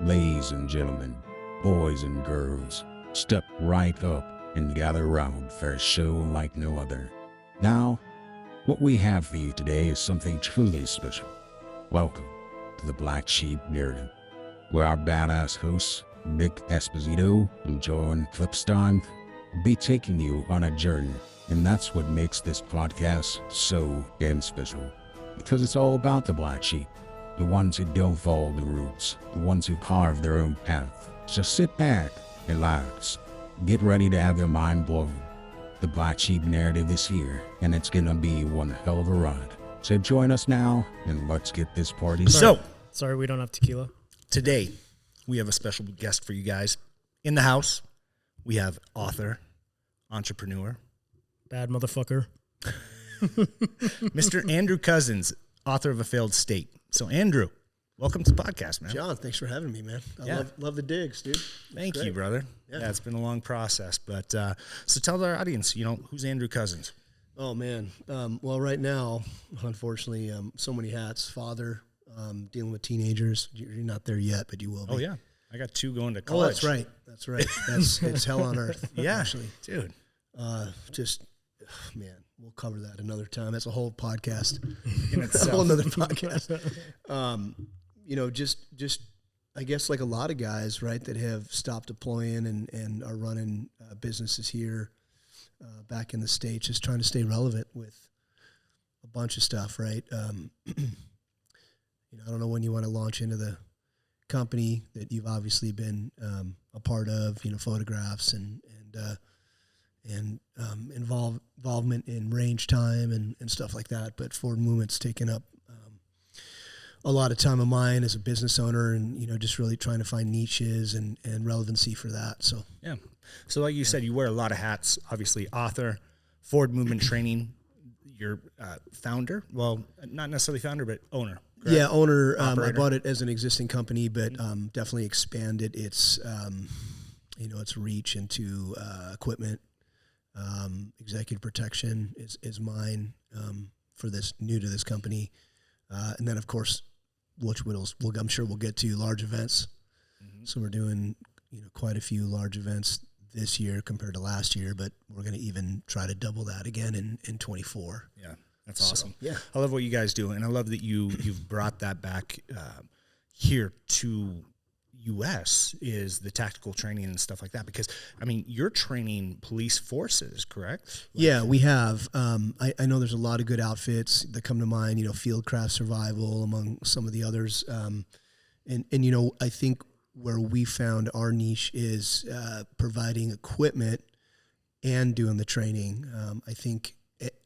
Ladies and gentlemen, boys and girls, step right up and gather round for a show like no other. Now, what we have for you today is something truly special. Welcome to the BlackSheep Narrative, where our badass hosts, Esposito and Jon Klipstein, will be taking you on a journey. And that's what makes this podcast so damn special. Because it's all about the black sheep. The ones who don't follow the rules. The ones who carve their own path. So sit back, relax, get ready to have your mind blown. The BlackSheep Narrative is here, and it's gonna be one hell of a ride. So join us now, and let's get this party started. Sorry, we don't have tequila. Today, we have a special guest for you guys. In the house, we have author, entrepreneur, Bad motherfucker. Mr. Andrew Coussens, author of A Failed State. So, Andrew, welcome to the podcast, man. Jon, thanks for having me, man. I love the digs, dude. Thank you, brother. Yeah, it's been a long process. But so tell our audience, who's Andrew Coussens? Oh, man. Well, right now, unfortunately, so many hats. Father, dealing with teenagers. You're not there yet, but you will be. Oh, yeah. I got 2 going to college. Oh, that's right. That's right. It's hell on earth. Yeah, actually. Dude. Man, we'll cover that another time. That's a whole podcast. In itself. A whole nother podcast. Just I guess like a lot of guys, right, that have stopped deploying and are running businesses here back in the States, just trying to stay relevant with a bunch of stuff, right? I don't know when you want to launch into the company that you've obviously been a part of, photographs and involvement in range time and stuff like that. But forward movement's taken up a lot of time of mine as a business owner, and just really trying to find niches and relevancy for that. So yeah. So like you said, you wear a lot of hats. Obviously, author, forward movement training. You're founder. Well, not necessarily founder, but owner. Correct? Yeah, owner. I bought it as an existing company, but definitely expanded its its reach into equipment. Executive protection is mine for this new to this company, and then of course, which I'm sure we'll get to large events. Mm-hmm. So we're doing quite a few large events this year compared to last year, but we're going to even try to double that again in 24. Yeah, that's awesome. Yeah, I love what you guys do, and I love that you've brought that back here to U.S. is the tactical training and stuff like that, because you're training police forces, correct? Yeah, we have. I know there's a lot of good outfits that come to mind. Fieldcraft Survival, among some of the others. And I think where we found our niche is providing equipment and doing the training. I think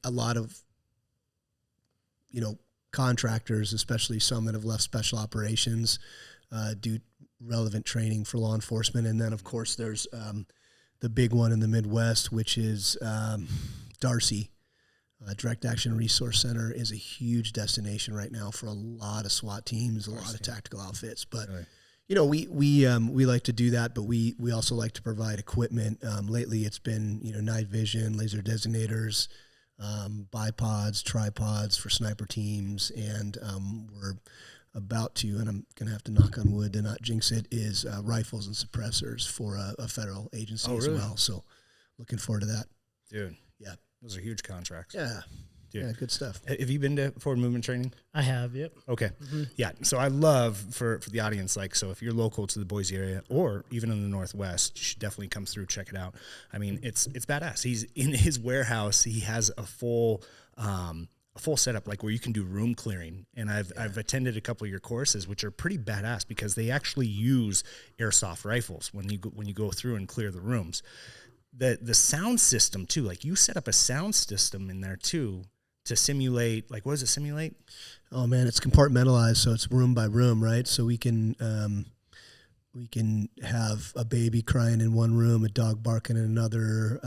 a lot of contractors, especially some that have left special operations, do relevant training for law enforcement. And then of course there's the big one in the Midwest, which is Darcy. Direct Action Resource Center is a huge destination right now for a lot of SWAT teams, a lot of tactical outfits. But really? We like to do that, but we also like to provide equipment. Lately it's been night vision, laser designators, bipods, tripods for sniper teams, and we're about to, and I'm going to have to knock on wood to not jinx it, is rifles and suppressors for a federal agency as well. So looking forward to that. Dude. Yeah. Those are huge contracts. Yeah. Dude. Yeah, good stuff. Have you been to forward movement training? I have, yep. Okay. Mm-hmm. Yeah. So I love for the audience, so if you're local to the Boise area or even in the Northwest, you should definitely come through, check it out. It's badass. He's in his warehouse. He has a full setup, where you can do room clearing. And I've attended a couple of your courses, which are pretty badass because they actually use airsoft rifles when you go through and clear the rooms. The sound system too, you set up a sound system in there too to simulate, what does it simulate? Oh man, it's compartmentalized, so it's room by room, right? So we can have a baby crying in one room, a dog barking in another,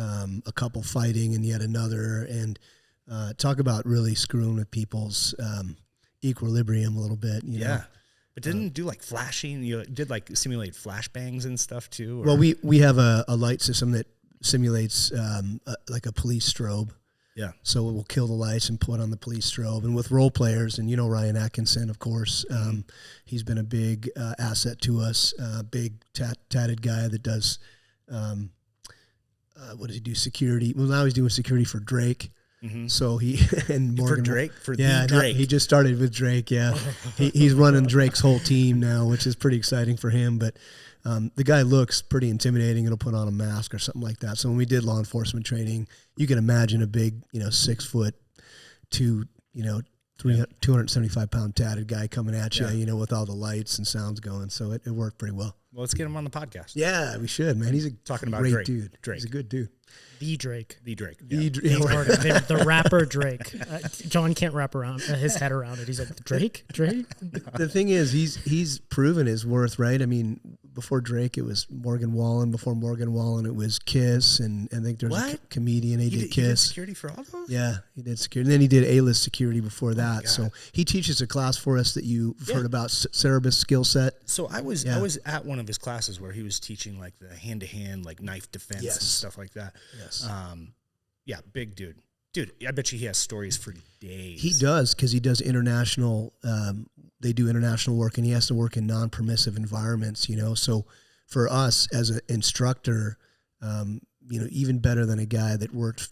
a couple fighting in yet another, and talk about really screwing with people's equilibrium a little bit. You know? But didn't do flashing? You did simulate flashbangs and stuff too? Or? Well, we have a light system that simulates a police strobe. Yeah. So it will kill the lights and put on the police strobe. And with role players, and Ryan Atkinson, of course, he's been a big asset to us. Big tatted guy that does, what does he do? Security. Well, now he's doing security for Drake. Mm-hmm. So he and Morgan Drake. He just started with Drake. Yeah, he's running Drake's whole team now, which is pretty exciting for him. But the guy looks pretty intimidating. He'll put on a mask or something like that. So when we did law enforcement training, you can imagine a big, 6 foot, 275 pound tatted guy coming at you, with all the lights and sounds going. So it worked pretty well. Well, let's get him on the podcast. Yeah, we should, man. He's talking about great Drake. dude. Drake. He's a good dude. The Drake. The Drake. The rapper Drake. John can't wrap around his head around it. He's like, Drake? The thing is, he's proven his worth, right? I mean, before Drake, it was Morgan Wallen. Before Morgan Wallen, it was Kiss. And I think there's a comedian. He did Kiss. He did security for all those? Yeah, he did security. And then he did A-list security before that. So he teaches a class for us that you've heard about, Cerebus skill set. So I was at one of his classes where he was teaching like the hand-to-hand, like knife defense and stuff like that. Yes. Big dude. Dude, I bet you he has stories for days. He does, because he does international, they do international work, and he has to work in non-permissive environments, So for us as an instructor, even better than a guy that worked,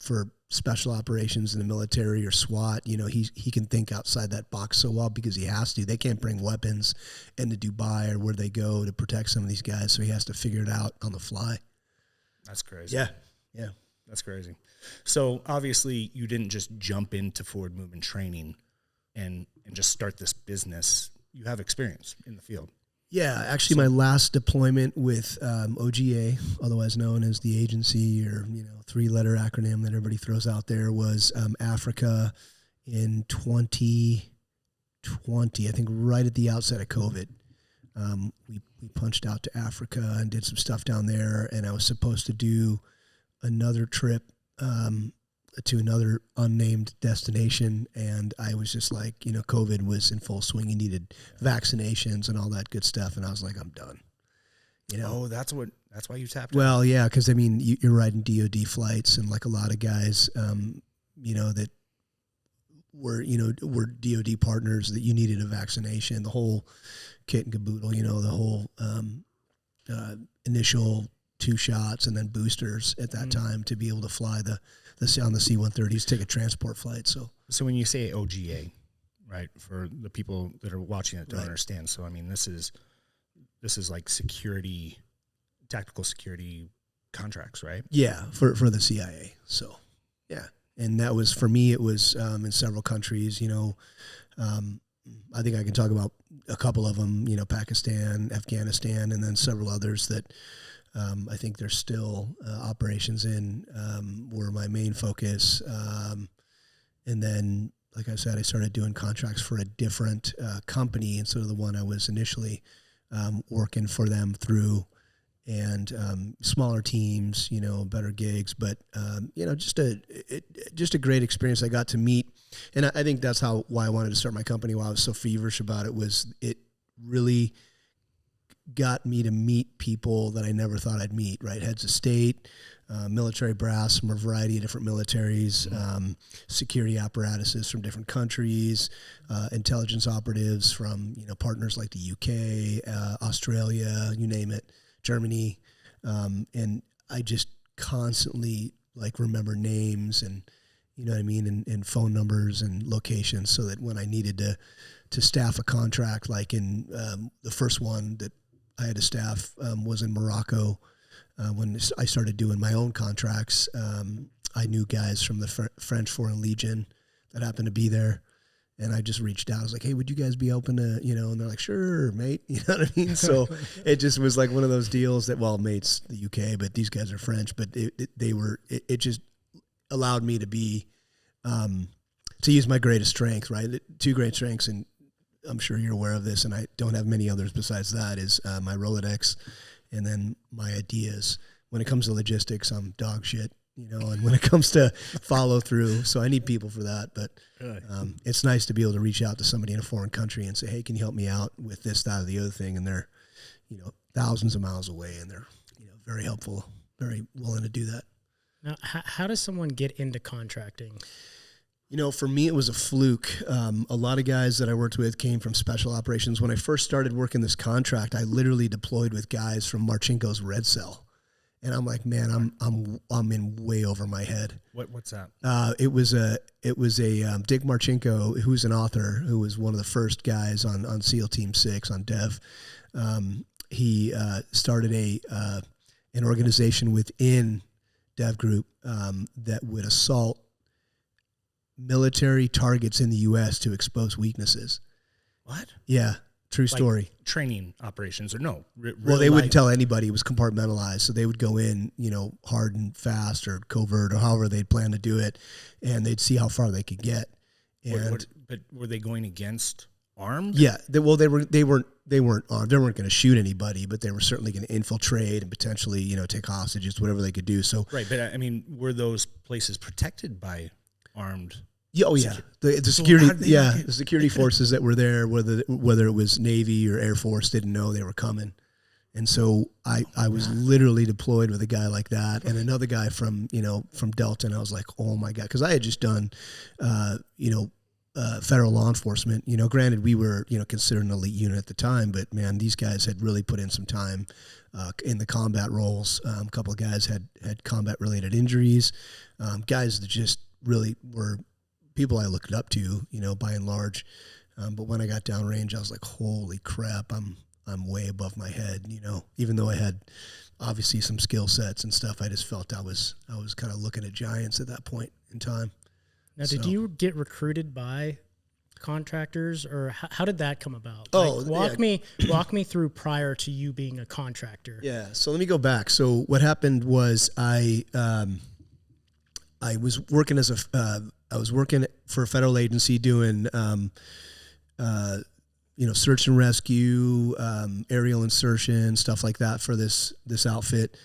for special operations in the military or SWAT, he can think outside that box so well because he has to. They can't bring weapons into Dubai or where they go to protect some of these guys, so he has to figure it out on the fly. That's crazy. Yeah. That's crazy. So obviously you didn't just jump into forward movement training and just start this business. You have experience in the field. Yeah, actually my last deployment with OGA, otherwise known as the agency, or 3-letter acronym that everybody throws out there, was Africa in 2020, I think right at the outset of COVID. We punched out to Africa and did some stuff down there, and I was supposed to do another trip to another unnamed destination, and I was just like, COVID was in full swing. You needed vaccinations and all that good stuff, and I was like, I'm done. Oh, that's why you tapped. Well, yeah, because you're riding DoD flights, and like a lot of guys, that were DoD partners, that you needed a vaccination, the whole kit and caboodle, the whole initial 2 shots and then boosters at that time to be able to fly on the C-130s, take a transport flight. So when you say OGA, right, for the people that are watching that don't understand, so I mean this is like security, tactical security contracts, right? Yeah, for the CIA. So yeah, and that was, for me, it was in several countries. I think I can talk about a couple of them. Pakistan, Afghanistan, and then several others that. I think there's still operations in were my main focus. And then, like I said, I started doing contracts for a different company instead of the one I was initially working for them through, and smaller teams, better gigs, but just a great experience. I got to meet, and I think that's why I wanted to start my company. Why I was so feverish about it was it really got me to meet people that I never thought I'd meet, right? Heads of state, military brass from a variety of different militaries, security apparatuses from different countries, intelligence operatives from, partners like the UK, Australia, you name it, Germany. And I just constantly remember names and, and phone numbers and locations, so that when I needed to staff a contract, like in the first one that I had to staff was in Morocco. When I started doing my own contracts, I knew guys from the French Foreign Legion that happened to be there, and I just reached out. I was like, "Hey, would you guys be open to?" And they're like, "Sure, mate." You know what I mean? So it just was like one of those deals that, well, mate's the UK, but these guys are French. But it just allowed me to be to use my greatest strength, right? 2 great strengths, and I'm sure you're aware of this, and I don't have many others besides that, is my Rolodex and then my ideas. When it comes to logistics, I'm dog shit, and when it comes to follow through, so I need people for that. But it's nice to be able to reach out to somebody in a foreign country and say, hey, can you help me out with this, that, or the other thing? And they're, thousands of miles away, and they're, very helpful, very willing to do that. Now, how does someone get into contracting? You know, for me, it was a fluke. A lot of guys that I worked with came from special operations. When I first started working this contract, I literally deployed with guys from Marchenko's Red Cell. And I'm like, man, I'm in way over my head. What's that? It was a Dick Marchenko, who's an author, who was one of the first guys on SEAL Team 6 on Dev. He started an organization within Dev Group that would assault military targets in the U.S. to expose weaknesses. What? Yeah, true story. Like training operations or no? Well, they wouldn't tell anybody. It was compartmentalized. So they would go in, you know, hard and fast or covert or however they'd plan to do it, and they'd see how far they could get. And but were they going against armed? Yeah, they weren't armed. They weren't going to shoot anybody, but they were certainly going to infiltrate and potentially, you know, take hostages, whatever they could do. So right, but I mean, were those places protected by armed? Yeah, oh yeah, the security, the security forces that were there, whether it was Navy or Air Force, didn't know they were coming, and so I was literally deployed with a guy like that and another guy from Delta, and I was like, oh my God, because I had just done, federal law enforcement. You know, granted we were considered an elite unit at the time, but man, these guys had really put in some time in the combat roles. A couple of guys had combat related injuries, guys that just really were people I looked up to, by and large. But when I got downrange, I was like, holy crap, I'm way above my head, even though I had obviously some skill sets and stuff. I just felt I was kind of looking at giants at that point in time. Now, did you get recruited by contractors, or how did that come about? Walk me through prior to you being a contractor. Yeah. So let me go back. So what happened was I was working I was working for a federal agency doing, search and rescue, aerial insertion, stuff like that for this outfit.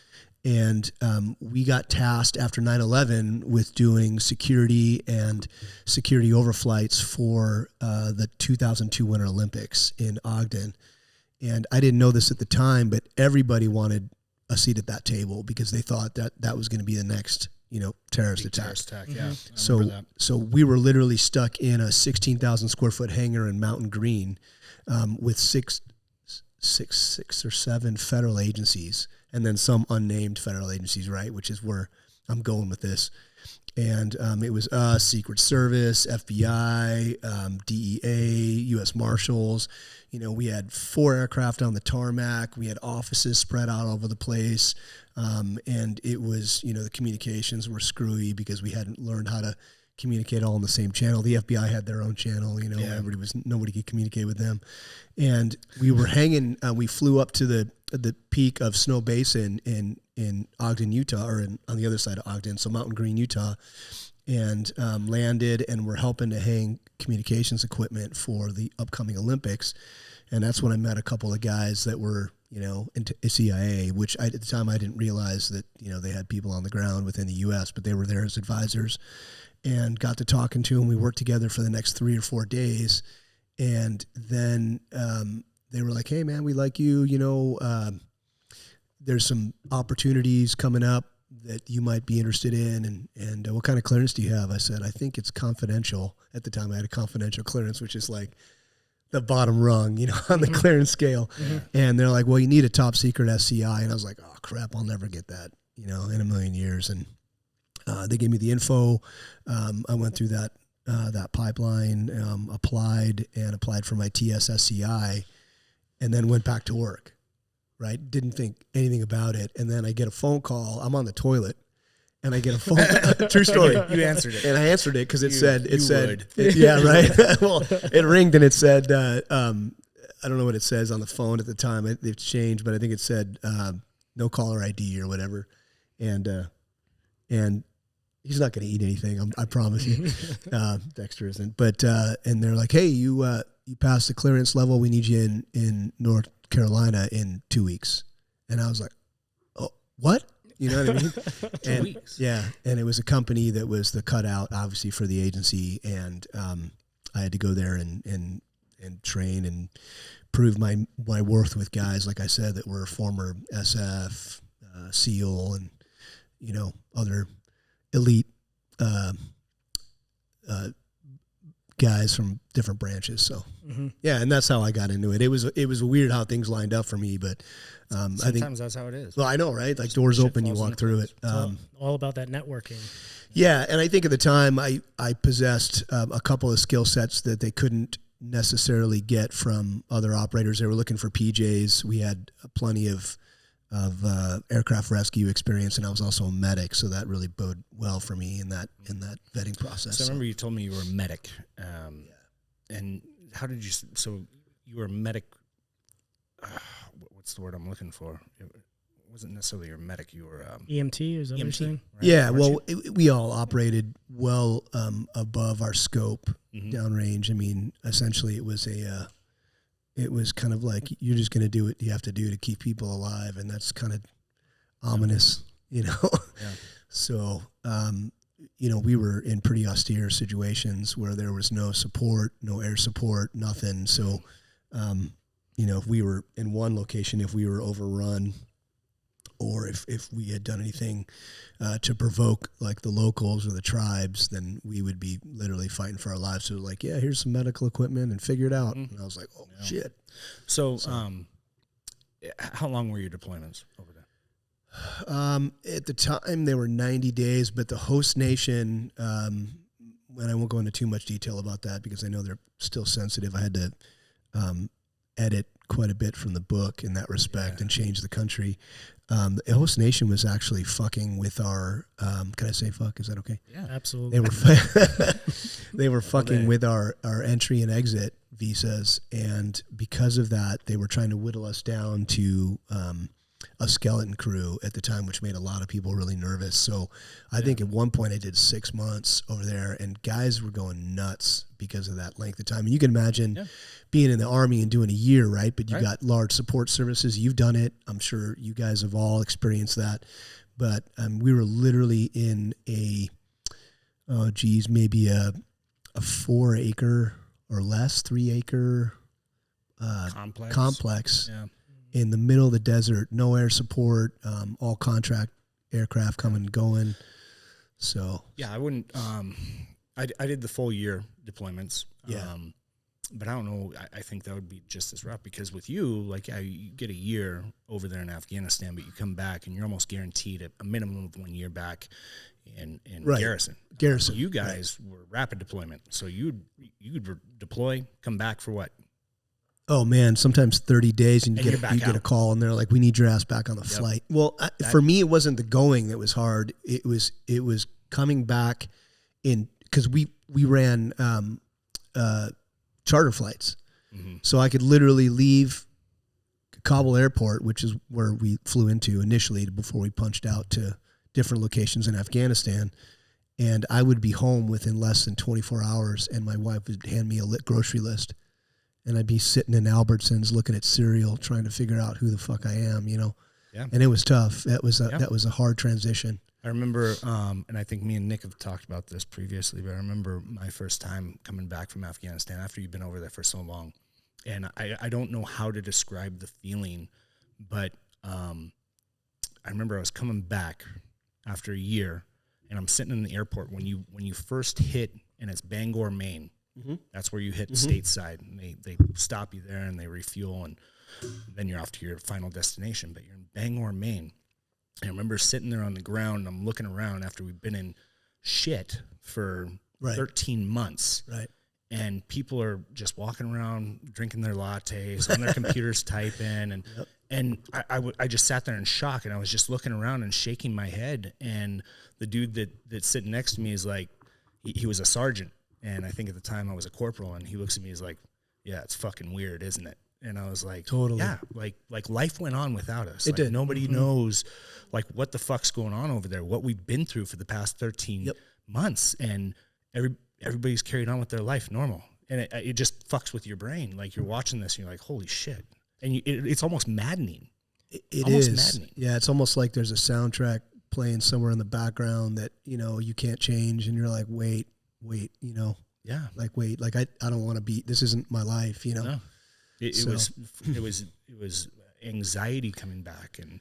And we got tasked after 9/11 with doing security and security overflights for the 2002 Winter Olympics in Ogden. And I didn't know this at the time, but everybody wanted a seat at that table because they thought that was going to be the next terrorist attack. Yeah. So we were literally stuck in a 16,000 square foot hangar in Mountain Green with six or seven federal agencies, and then some unnamed federal agencies, right? Which is where I'm going with this. And it was us, Secret Service, FBI, DEA, U.S. Marshals. We had 4 aircraft on the tarmac. We had offices spread out over the place. And it was, the communications were screwy because we hadn't learned how to communicate all on the same channel. The FBI had their own channel, nobody could communicate with them. And we were hanging, we flew up to the peak of Snow Basin in Ogden, Utah, or on the other side of Ogden, so Mountain Green, Utah, and landed, and we're helping to hang communications equipment for the upcoming Olympics. And that's when I met a couple of guys that were, into CIA, which at the time I didn't realize that, they had people on the ground within the U.S., but they were there as advisors, and got to talking to them. We worked together for the next 3 or 4 days. And then they were like, hey, man, we like you. There's some opportunities coming up that you might be interested in. And what kind of clearance do you have? I said, I think it's confidential. At the time, I had a confidential clearance, which is like the bottom rung, on the clearance scale. Mm-hmm. And they're like, well, you need a top secret SCI. And I was like, oh, crap, I'll never get that, in a million years. And they gave me the info. I went through that pipeline, applied for my TSSCI, and then went back to work, right? Didn't think anything about it. And then I get a phone call. I'm on the toilet, and I get a phone. True story. You answered it. And I answered it because it said, yeah, right. Well, it ringed and it said, I don't know what it says on the phone at the time. They've changed, but I think it said no caller ID or whatever. And he's not going to eat anything. I promise you. Dexter isn't. But and they're like, hey, you passed the clearance level. We need you in North Carolina in 2 weeks. And I was like, oh, what? You know what I mean? 2 weeks. Yeah. And it was a company that was the cutout, obviously, for the agency. And I had to go there and train and prove my worth with guys, like I said, that were former SF, SEAL, and, other elite guys from different branches. So yeah, and that's how I got into it. It was weird how things lined up for me, but I think sometimes that's how it is. Well, I know, right? Like doors open, you walk through it. All about that networking. Yeah, and I think at the time I possessed a couple of skill sets that they couldn't necessarily get from other operators. They were looking for PJs. We had plenty of aircraft rescue experience, and I was also a medic, so that really bode well for me in that vetting process. So I remember you told me you were a medic, and how did you? So you were a medic. What's the word I'm looking for? It wasn't necessarily your medic. You were EMT. Is that what you're saying? Right? Yeah. Well, we all operated well above our scope downrange. I mean, essentially, it was it was kind of like you're just going to do what you have to do to keep people alive, and that's kind of ominous, you know. Yeah. So, you know, we were in pretty austere situations where there was no support, no air support, nothing. So, you know, if we were in one location, if we were overrun, or if we had done anything to provoke like the locals or the tribes, then we would be literally fighting for our lives. So like, yeah, here's some medical equipment and figure it out. And I was like, oh shit. So, how long were your deployments over there? At the time they were 90 days, but the host nation, and I won't go into too much detail about that because I know they're still sensitive. I had to edit quite a bit from the book in that respect and change the country. The host nation was actually fucking with our, can I say fuck? Is that okay? Yeah, absolutely. They were fucking with our entry and exit visas. And because of that, they were trying to whittle us down to, a skeleton crew at the time, which made a lot of people really nervous. So I think at one point I did 6 months over there, and guys were going nuts because of that length of time. And you can imagine being in the Army and doing a year, right? But you got large support services. You've done it. I'm sure you guys have all experienced that. But we were literally in maybe a 4 acre or less, 3 acre complex. Yeah. In the middle of the desert, no air support, all contract aircraft coming and going. So yeah, I wouldn't. I did the full year deployments. Yeah. But I don't know. I think that would be just as rough because with you, like, you get a year over there in Afghanistan, but you come back and you're almost guaranteed a minimum of 1 year back in garrison. Garrison. You guys were rapid deployment, so you'd deploy, come back for what? Oh man, sometimes 30 days and you get a call and they're like, we need your ass back on the flight. Well, for me, it wasn't the going that was hard. It was coming back in, cause we ran, charter flights. Mm-hmm. So I could literally leave Kabul airport, which is where we flew into initially before we punched out to different locations in Afghanistan. And I would be home within less than 24 hours and my wife would hand me a grocery list. And I'd be sitting in Albertsons looking at cereal, trying to figure out who the fuck I am, you know? Yeah. And it was tough. That was a hard transition. I remember, and I think me and Nick have talked about this previously, but I remember my first time coming back from Afghanistan after you've been over there for so long. And I don't know how to describe the feeling, but I remember I was coming back after a year, and I'm sitting in the airport when you first hit, and it's Bangor, Maine. Mm-hmm. That's where you hit stateside, and they stop you there and they refuel, and then you're off to your final destination. But you're in Bangor, Maine. And I remember sitting there on the ground, and I'm looking around after we've been in shit for 13 months. Right. And people are just walking around, drinking their lattes, on their computers typing, and I just sat there in shock, and I was just looking around and shaking my head. And the dude that's sitting next to me is like, he was a sergeant. And I think at the time I was a corporal, and he looks at me, he's like, yeah, it's fucking weird, isn't it? And I was like, totally. Yeah, like life went on without us. It did. Nobody knows like what the fuck's going on over there, what we've been through for the past 13 months. And everybody's carried on with their life normal. And it just fucks with your brain. Like you're watching this and you're like, holy shit. And it's almost maddening. It is maddening. Yeah. It's almost like there's a soundtrack playing somewhere in the background that, you know, you can't change. And you're like, wait, you know, like, wait, like I don't want to be, this isn't my life, you know? No. It was anxiety coming back. And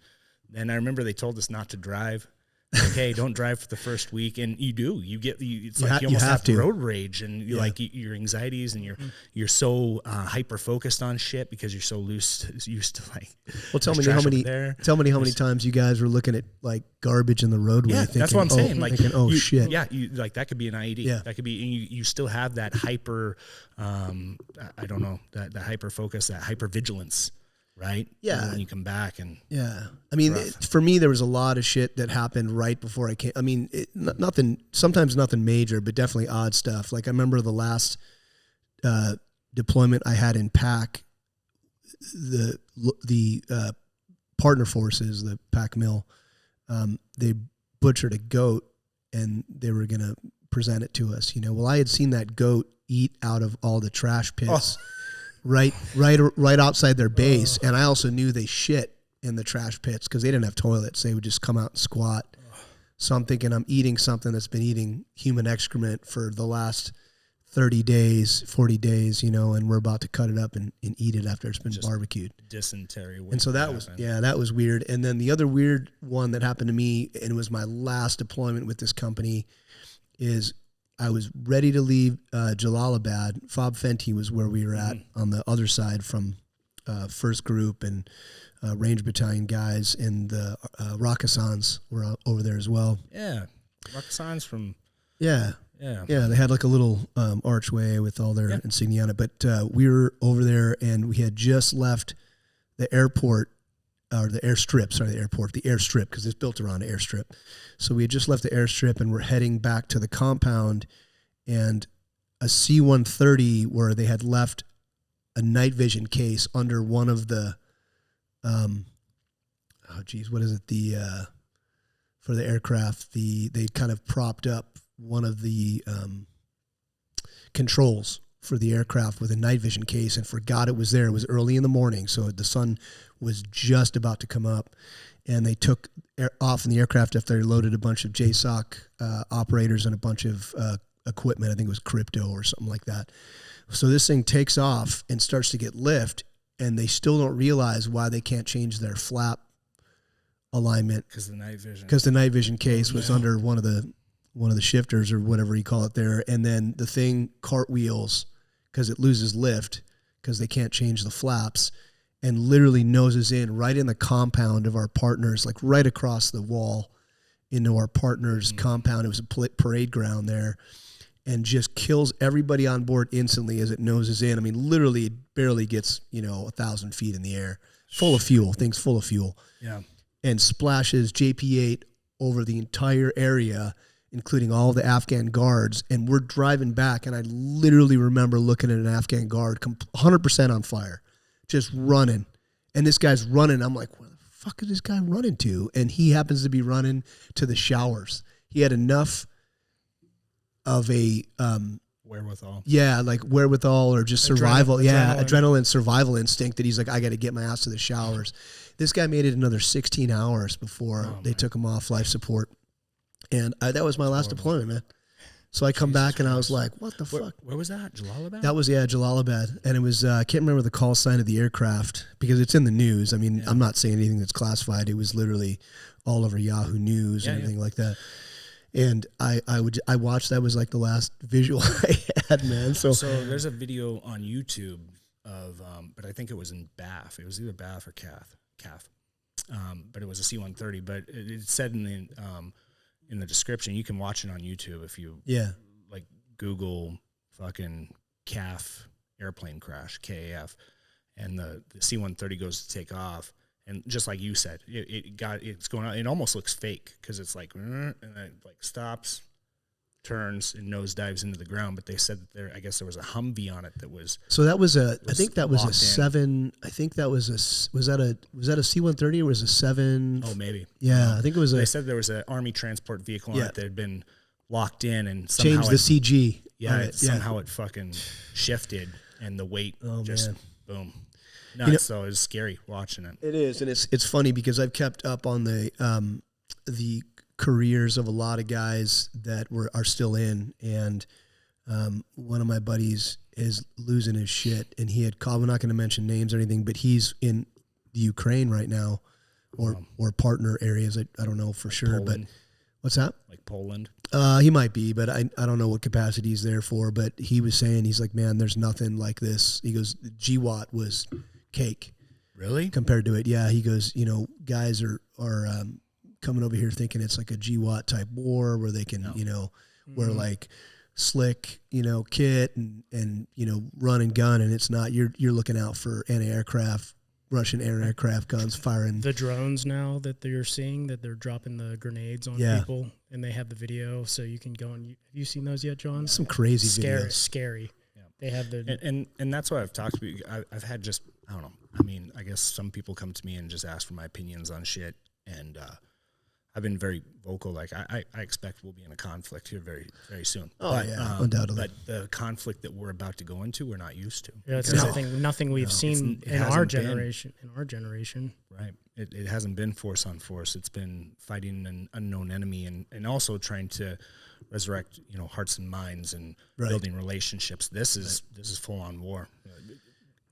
then I remember they told us not to drive. Like, hey, don't drive for the first week, and you do. It's like you almost have road rage, and you like your anxieties, and you're so hyper focused on shit because you're so used to like. Well, tell me how many times you guys were looking at like garbage in the roadway. Yeah, thinking, that's what I'm saying. Like, shit. Yeah, like that could be an IED. Yeah. That could be, and you still have that hyper, I don't know, that hyper focus, that hyper vigilance. Right. Yeah. When you come back and I mean, for me, there was a lot of shit that happened right before I came. I mean, sometimes nothing major, but definitely odd stuff. Like I remember the last deployment I had in PAC, the partner forces, the PAC mill, they butchered a goat and they were going to present it to us. Well, I had seen that goat eat out of all the trash pits. Right outside their base, and I also knew they shit in the trash pits because they didn't have toilets. They would just come out and squat. So I'm thinking I'm eating something that's been eating human excrement for the last 30 days, 40 days, and we're about to cut it up and eat it after it's been barbecued. Dysentery. And so that was weird. And then the other weird one that happened to me, and it was my last deployment with this company, is I was ready to leave Jalalabad. Fob Fenty was where we were at on the other side from first group and range battalion guys, and the Coussens were over there as well. Yeah, Coussens from... Yeah, they had like a little archway with all their insignia on it. But we were over there, and we had just left the airport, or the airstrip, because it's built around an airstrip. So we had just left the airstrip, and we're heading back to the compound, and a C-130 where they had left a night vision case under one of the, what is it? For the aircraft, they kind of propped up one of the controls for the aircraft with a night vision case and forgot it was there. It was early in the morning, so the sun was just about to come up, and they took off in the aircraft after they loaded a bunch of JSOC operators and a bunch of equipment. I think it was crypto or something like that. So this thing takes off and starts to get lift, and they still don't realize why they can't change their flap alignment because the night vision case was under one of the shifters or whatever you call it there, and then the thing cartwheels because it loses lift because they can't change the flaps, and literally noses in right in the compound of our partners, like right across the wall into our partners' compound. It was a parade ground there, and just kills everybody on board instantly as it noses in. I mean, literally, it barely gets 1,000 feet in the air, full of fuel. Thing's full of fuel. Yeah, and splashes JP-8 over the entire area, including all the Afghan guards. And we're driving back, and I literally remember looking at an Afghan guard 100% on fire, just running. And this guy's running. I'm like, where the fuck is this guy running to? And he happens to be running to the showers. He had enough of a wherewithal. Yeah, like wherewithal or just survival. Adrenaline survival instinct that he's like, I got to get my ass to the showers. This guy made it another 16 hours before they took him off life support. And that was my last deployment, man. So I come back and I was like, what the fuck? Where was that? Jalalabad? That was, Jalalabad. And it was, I can't remember the call sign of the aircraft because it's in the news. I mean, I'm not saying anything that's classified. It was literally all over Yahoo News and everything like that. And I watched, that was like the last visual I had, man. So there's a video on YouTube of, but I think it was in BAF. It was either BAF or CAF. But it was a C-130. But it said in the description, you can watch it on YouTube if you like Google fucking CAF airplane crash, KAF, and the C-130 goes to take off. And just like you said, it's going on. It almost looks fake because it's like, and then it like stops, turns, and nose dives into the ground. But they said that I guess there was a Humvee on it that was. So that was I think that was a 7. I think that was was that a C-130 or was it a 7? Oh, maybe. Yeah, I think it was. They said there was an Army transport vehicle on it that had been locked in and somehow changed the CG. Yeah, somehow it fucking shifted and the weight boom. Nuts, so it's scary watching it. It is, and it's funny because I've kept up on the careers of a lot of guys that are still in, and one of my buddies is losing his shit, and he had called. We're not going to mention names or anything, but he's in the Ukraine right now, or partner areas. I don't know for sure, Poland. What's that? Like Poland? He might be, but I don't know what capacity he's there for. But he was saying, he's like, man, there's nothing like this. He goes, GWAT was cake. Really? Compared to it. Yeah. He goes, you know, guys are coming over here thinking it's like a GWAT type war where they can, you know, wear like slick, you know, kit and, you know, run and gun. And it's not, you're looking out for anti-aircraft, Russian aircraft guns firing. The drones now that you're seeing, that they're dropping the grenades on people, and they have the video, so you can go and have you seen those yet, John? Some crazy videos. Scary. Yeah. They have the and that's why I've talked to you. I've had just, I don't know. I mean, I guess some people come to me and just ask for my opinions on shit, and I've been very vocal. Like I expect we'll be in a conflict here very, very soon. Oh, but, undoubtedly. But the conflict that we're about to go into, we're not used to. Yeah, it's nothing we've seen in our generation. In our generation, right? It hasn't been force on force. It's been fighting an unknown enemy, and also trying to resurrect, you know, hearts and minds and building relationships. This is full on war.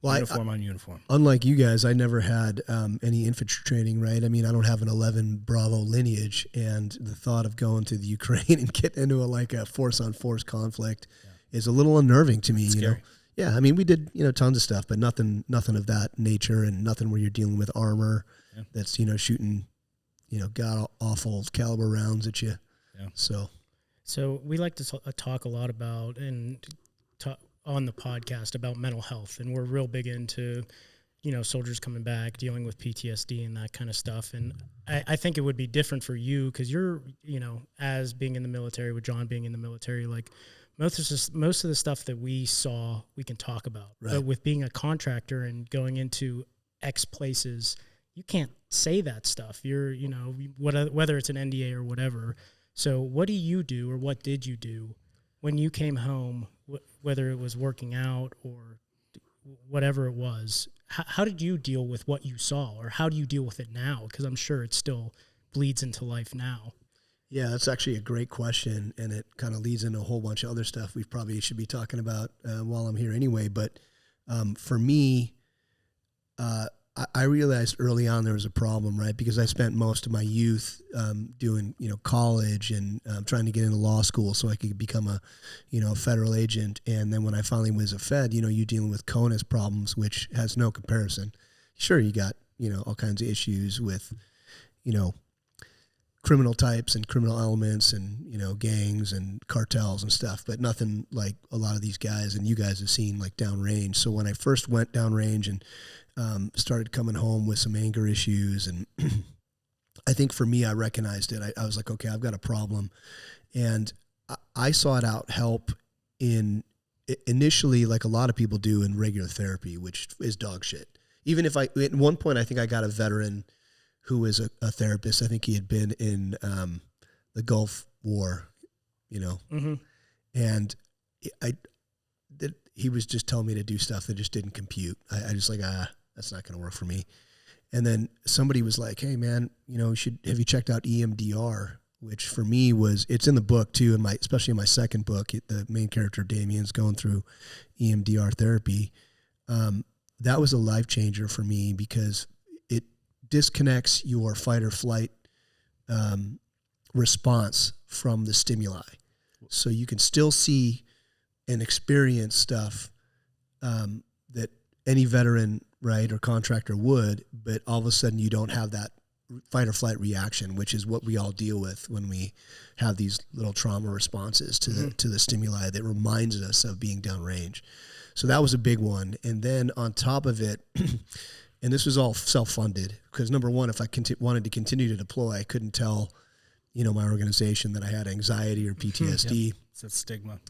Well, uniform on uniform. Unlike you guys, I never had any infantry training, right? I mean, I don't have an 11 Bravo lineage, and the thought of going to the Ukraine and getting into a force-on-force conflict is a little unnerving to me. You know, yeah. I mean, we did tons of stuff, but nothing of that nature, and nothing where you're dealing with armor that's shooting god awful caliber rounds at you. Yeah. So we like to talk a lot about on the podcast about mental health, and we're real big into, soldiers coming back, dealing with PTSD and that kind of stuff. And I think it would be different for you because you're, as being in the military, with John being in the military, like most of the stuff that we saw, we can talk about. Right. But with being a contractor and going into X places, you can't say that stuff. You're, whether it's an NDA or whatever. So what do you do, or what did you do when you came home, whether it was working out or whatever it was? How did you deal with what you saw, or how do you deal with it now? Because I'm sure it still bleeds into life now. Yeah, that's actually a great question, and it kind of leads into a whole bunch of other stuff we probably should be talking about while I'm here anyway. But for me, I realized early on there was a problem, right? Because I spent most of my youth doing, college and trying to get into law school so I could become a federal agent. And then when I finally was a Fed, you dealing with CONUS problems, which has no comparison. Sure, you got, all kinds of issues with, criminal types and criminal elements and, gangs and cartels and stuff, but nothing like a lot of these guys and you guys have seen like downrange. So when I first went downrange and started coming home with some anger issues, and I think for me, I recognized it. I was like, okay, I've got a problem, and I sought out help initially, like a lot of people do, in regular therapy, which is dog shit. Even if at one point, I think I got a veteran who was a therapist. I think he had been in the Gulf War, and he was just telling me to do stuff that just didn't compute. I just like, that's not going to work for me. And then somebody was like, hey man, have you checked out EMDR? Which for me it's in the book too. Especially in my second book, the main character Damien's going through EMDR therapy. That was a life changer for me because it disconnects your fight or flight response from the stimuli. So you can still see and experience stuff that any veteran, right, or contractor would, but all of a sudden you don't have that fight or flight reaction, which is what we all deal with when we have these little trauma responses to the stimuli that reminds us of being downrange. So that was a big one. And then on top of it, and this was all self-funded, because number one, if I wanted to continue to deploy, I couldn't tell, my organization that I had anxiety or PTSD. Yep. It's a stigma.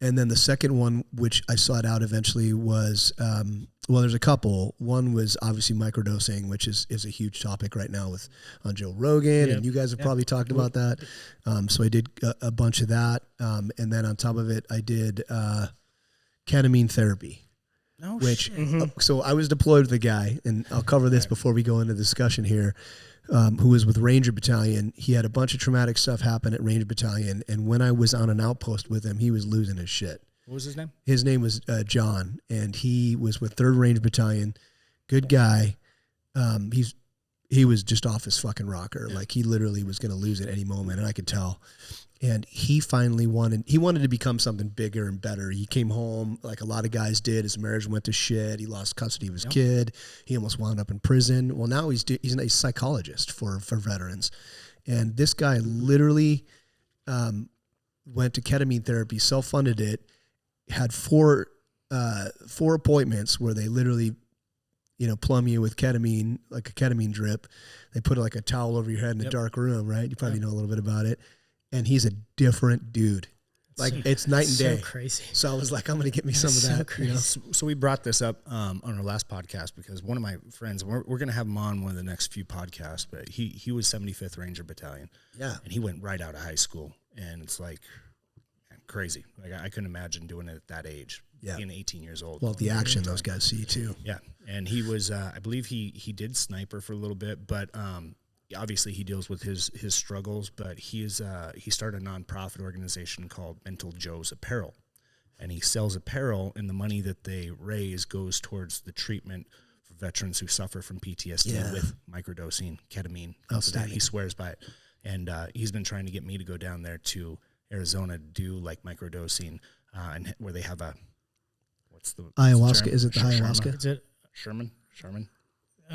And then the second one, which I sought out eventually, was, there's a couple. One was obviously microdosing, which is a huge topic right now on Joe Rogan, and you guys have probably talked about that. So I did a bunch of that. And then on top of it, I did ketamine therapy. Oh, which, so I was deployed with a guy, and I'll cover this before we go into the discussion here, who was with Ranger Battalion. He had a bunch of traumatic stuff happen at Ranger Battalion, and when I was on an outpost with him, he was losing his shit. What was his name? His name was John, and he was with 3rd Ranger Battalion. Good guy. he was just off his fucking rocker. Yeah. Like he literally was going to lose at any moment, and I could tell. And he finally wanted to become something bigger and better. He came home like a lot of guys did. His marriage went to shit. He lost custody of his kid. He almost wound up in prison. Well, now he's a psychologist for veterans. And this guy literally went to ketamine therapy, self-funded it, had four appointments where they literally, plumb you with ketamine, like a ketamine drip. They put like a towel over your head in a dark room, right? You probably know a little bit about it. And he's a different dude. Like it's night and day. So crazy. So I was like, I'm going to get me some of that. Crazy. So we brought this up on our last podcast because one of my friends, we're going to have him on one of the next few podcasts, but he was 75th Ranger Battalion. Yeah. And he went right out of high school. And it's like crazy. Like I couldn't imagine doing it at that age. Yeah. Being 18 years old. Well, the action those guys see too. Yeah. And he was, I believe he did sniper for a little bit, but obviously he deals with his struggles, but he started a nonprofit organization called Mental Joe's Apparel, and he sells apparel, and the money that they raise goes towards the treatment for veterans who suffer from PTSD with microdosing, ketamine. He swears by it. And he's been trying to get me to go down there to Arizona to do like microdosing, and where they have what's the ayahuasca? Is it the ayahuasca? Is it Sherman? Shaman.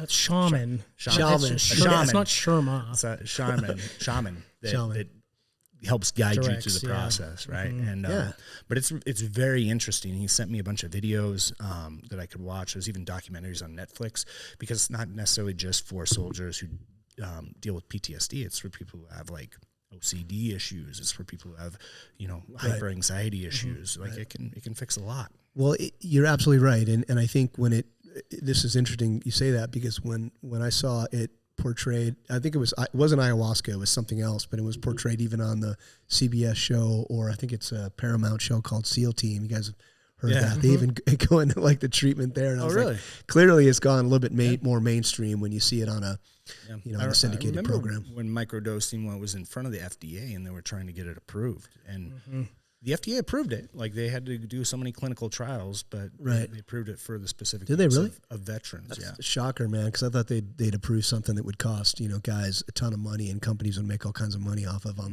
Shaman. It's not Sherma. It's a shaman that helps guide you through the process, right? Mm-hmm. And but it's very interesting. He sent me a bunch of videos that I could watch. There's even documentaries on Netflix because it's not necessarily just for soldiers who deal with PTSD. It's for people who have like OCD issues. It's for people who have hyper anxiety issues. Like it can fix a lot. Well, you're absolutely right, and I think this is interesting you say that because when I saw it portrayed, I think it wasn't ayahuasca, it was something else, but it was portrayed even on the CBS show, or I think it's a Paramount show called SEAL Team. You guys have heard of that. They even go into like the treatment there. And I was really? Like, clearly it's gone a little bit more mainstream when you see it on a a syndicated program. When microdosing was in front of the FDA and they were trying to get it approved, and the FDA approved it. Like they had to do so many clinical trials, but they approved it for the specific use really? of veterans. That's a shocker, man, because I thought they'd approve something that would cost guys a ton of money and companies would make all kinds of money off of on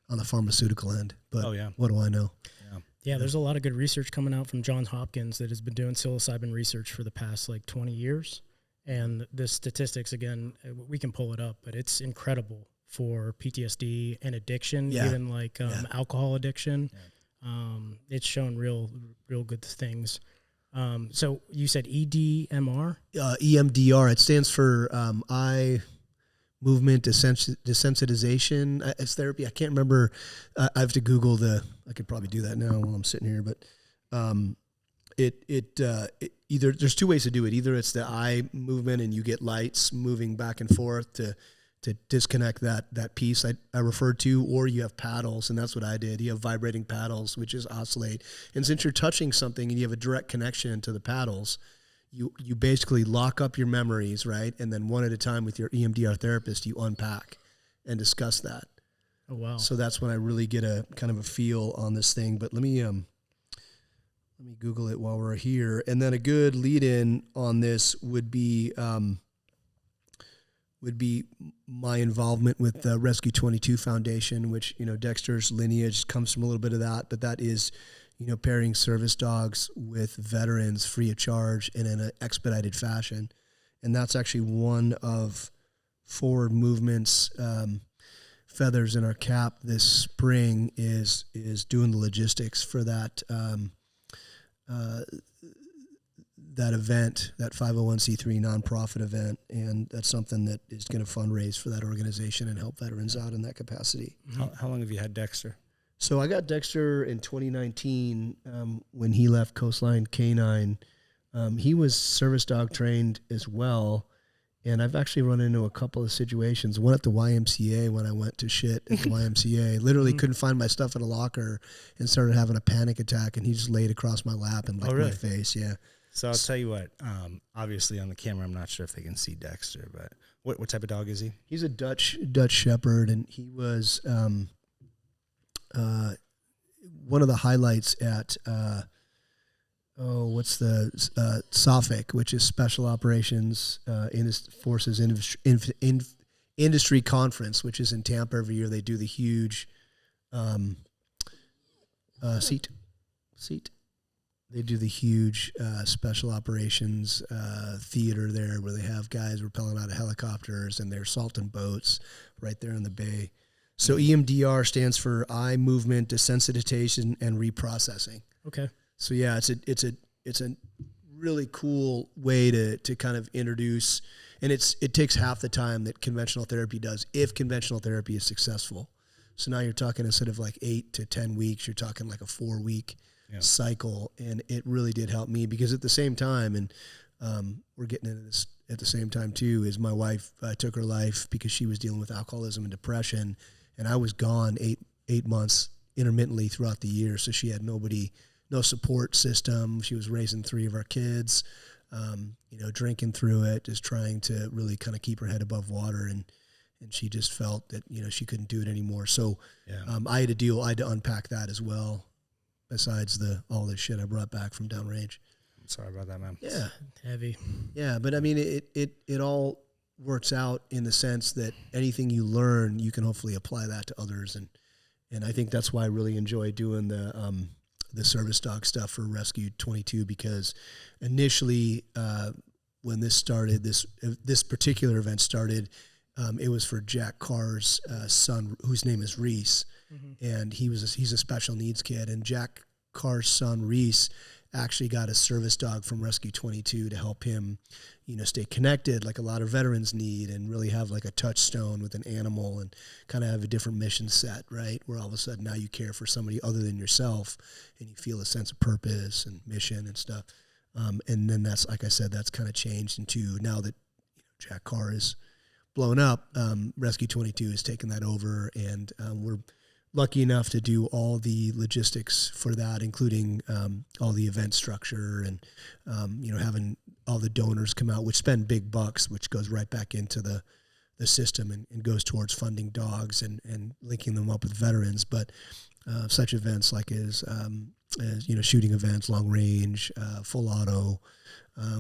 the pharmaceutical end. But what do I know? Yeah, there's a lot of good research coming out from Johns Hopkins that has been doing psilocybin research for the past 20 years. And the statistics, again, we can pull it up, but it's incredible for PTSD and addiction, even alcohol addiction. It's shown real good things. So you said EDMR? EMDR. It stands for eye movement desensitization. It's therapy. I can't remember. I have to Google I could probably do that now while I'm sitting here, but either there's two ways to do it. Either it's the eye movement and you get lights moving back and forth to disconnect that piece I referred to, or you have paddles, and that's what I did. You have vibrating paddles, which is oscillate. And since you're touching something and you have a direct connection to the paddles, you basically lock up your memories, right? And then one at a time with your EMDR therapist, you unpack and discuss that. Oh, wow. So that's when I really get a kind of a feel on this thing. But let me Google it while we're here. And then a good lead-in on this would be my involvement with the Rescue 22 Foundation, which, Dexter's lineage comes from a little bit of that, but that is, pairing service dogs with veterans free of charge and in an expedited fashion. And that's actually one of Forward Movement's feathers in our cap this spring is doing the logistics for that that event, that 501c3 nonprofit event, and that's something that is going to fundraise for that organization and help veterans out in that capacity. How long have you had Dexter? So I got Dexter in 2019 when he left Coastline Canine. He was service dog trained as well, and I've actually run into a couple of situations. One at the YMCA when I went to shit at the YMCA. Literally couldn't find my stuff in a locker and started having a panic attack, and he just laid across my lap and licked my face. Yeah. So I'll tell you what, obviously on the camera, I'm not sure if they can see Dexter, but what type of dog is he? He's a Dutch Shepherd, and he was one of the highlights at what's the SOFIC, which is Special Operations Forces Industry Conference, which is in Tampa every year. They do the huge seat. They do the huge special operations theater there where they have guys rappelling out of helicopters and they're assaulting boats right there in the bay. So EMDR stands for eye movement desensitization and reprocessing. Okay. So yeah, it's a really cool way to kind of introduce, and it takes half the time that conventional therapy does if conventional therapy is successful. So now you're talking, instead of like 8 to 10 weeks, you're talking like a 4-week cycle, and it really did help me because at the same time, and we're getting into this at the same time too, is my wife took her life because she was dealing with alcoholism and depression, and I was gone eight months intermittently throughout the year, so she had no support system. She was raising 3 of our kids, drinking through it, just trying to really kind of keep her head above water, and she just felt that she couldn't do it anymore. So I had to unpack that as well, besides all the shit I brought back from downrange. I'm sorry about that, man. Yeah. Heavy. Yeah, but I mean, it all works out in the sense that anything you learn, you can hopefully apply that to others. And I think that's why I really enjoy doing the service dog stuff for Rescue 22, because initially when this started, this particular event started, it was for Jack Carr's son, whose name is Reese, and he's a special needs kid. And Jack Carr's son, Reese, actually got a service dog from Rescue 22 to help him, stay connected, like a lot of veterans need, and really have like a touchstone with an animal and kind of have a different mission set, right? Where all of a sudden now you care for somebody other than yourself, and you feel a sense of purpose and mission and stuff. And then that's, like I said, that's kind of changed into, now that Jack Carr is blown up, Rescue 22 has taken that over, and we're lucky enough to do all the logistics for that, including all the event structure and having all the donors come out, which spend big bucks, which goes right back into the system and goes towards funding dogs and linking them up with veterans. But such events like as shooting events, long range, full auto.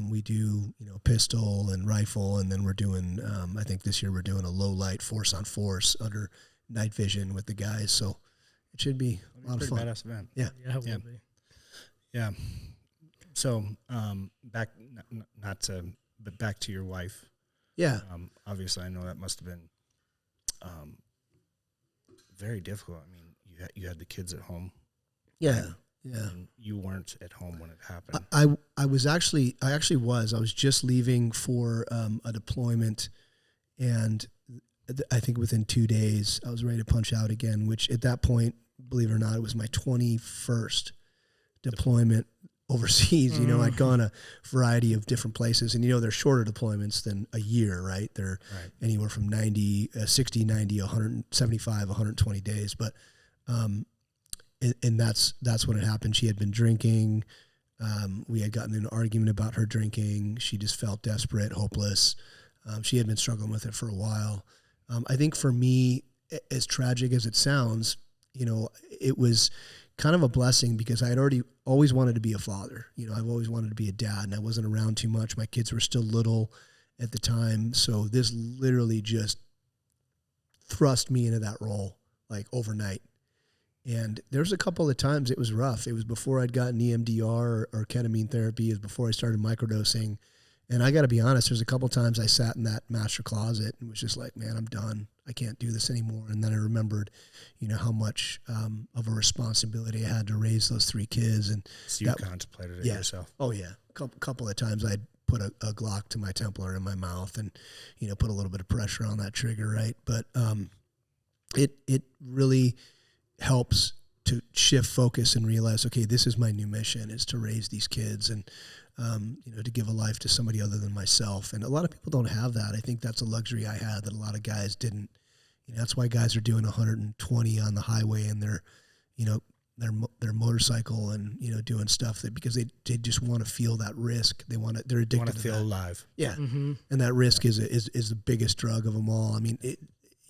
We do, pistol and rifle, and then we're doing, I think this year we're doing a low light force on force under night vision with the guys. So it should be a lot of fun. Badass event. Yeah. Yeah, it will be. Yeah. So, back to your wife. Yeah. Obviously I know that must've been, very difficult. I mean, you had the kids at home. Yeah. Yeah. And you weren't at home when it happened. I was just leaving for a deployment, and I think within 2 days I was ready to punch out again, which at that point, believe it or not, it was my 21st deployment overseas. I'd gone a variety of different places, and they're shorter deployments than a year, right? They're anywhere from 60, 90, 175, 120 days. But and that's when it happened. She had been drinking. We had gotten in an argument about her drinking. She just felt desperate, hopeless. She had been struggling with it for a while. I think for me, as tragic as it sounds, it was kind of a blessing because I had always wanted to be a father. I've always wanted to be a dad, and I wasn't around too much. My kids were still little at the time. So this literally just thrust me into that role like overnight. And there's a couple of times it was rough. It was before I'd gotten EMDR or ketamine therapy. It was before I started microdosing. And I got to be honest, there's a couple of times I sat in that master closet and was just like, man, I'm done. I can't do this anymore. And then I remembered, how much of a responsibility I had to raise those 3 kids. And so you contemplated it yourself. Oh, yeah. A couple of times I'd put a Glock to my temple or in my mouth and, put a little bit of pressure on that trigger, right? But it really helps to shift focus and realize, okay, this is my new mission, is to raise these kids and, to give a life to somebody other than myself. And a lot of people don't have that. I think that's a luxury I had that a lot of guys didn't. That's why guys are doing 120 on the highway and their motorcycle and, doing stuff because they just want to feel that risk. They're addicted to feel that. alive. Yeah. Mm-hmm. And that risk is the biggest drug of them all. I mean,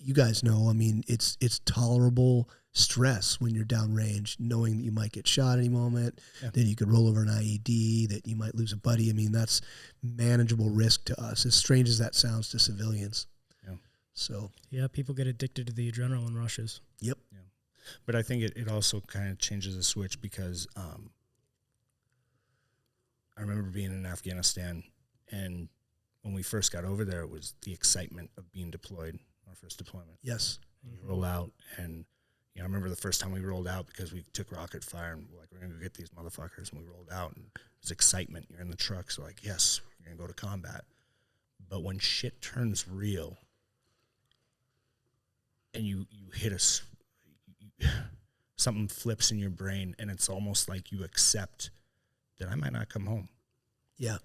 you guys know, I mean, it's tolerable stress when you're downrange, knowing that you might get shot any moment, that you could roll over an IED, that you might lose a buddy. I mean, that's manageable risk to us, as strange as that sounds to civilians. Yeah. So. Yeah, people get addicted to the adrenaline rushes. Yep. Yeah. But I think it also kind of changes the switch because I remember being in Afghanistan, and when we first got over there, it was the excitement of being deployed, our first deployment. Yes. You roll out, and I remember the first time we rolled out because we took rocket fire and we're like, we're going to go get these motherfuckers. And we rolled out, and it was excitement. You're in the truck, so like, yes, we're going to go to combat. But when shit turns real and you hit something flips in your brain, and it's almost like you accept that I might not come home. Yeah.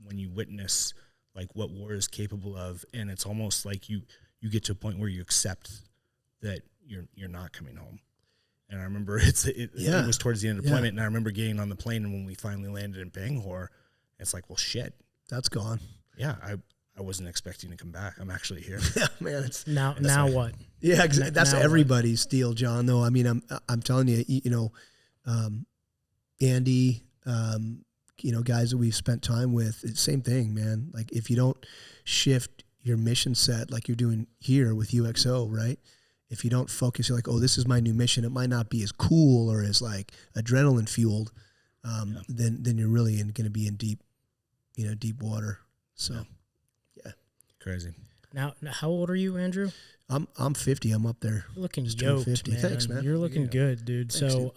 When you witness like what war is capable of, and it's almost like you get to a point where you accept that you're not coming home. And I remember it was towards the end of deployment, and I remember getting on the plane, and when we finally landed in Bangor, it's like, well, shit. That's gone. Yeah, I wasn't expecting to come back. I'm actually here. Yeah, man. It's Now what? Yeah, exactly. That's now everybody's deal, John. Though I mean, I'm telling you, Andy, guys that we've spent time with, it's the same thing, man. Like if you don't shift your mission set like you're doing here with UXO, right? If you don't focus, you're like, oh, this is my new mission. It might not be as cool or as like adrenaline fueled. Then you're really going to be in deep water. So, yeah. Crazy. Now, how old are you, Andrew? I'm 50. I'm up there. You're looking Just yoked, 50. man. Thanks, man. You're looking good, dude. Thanks, so,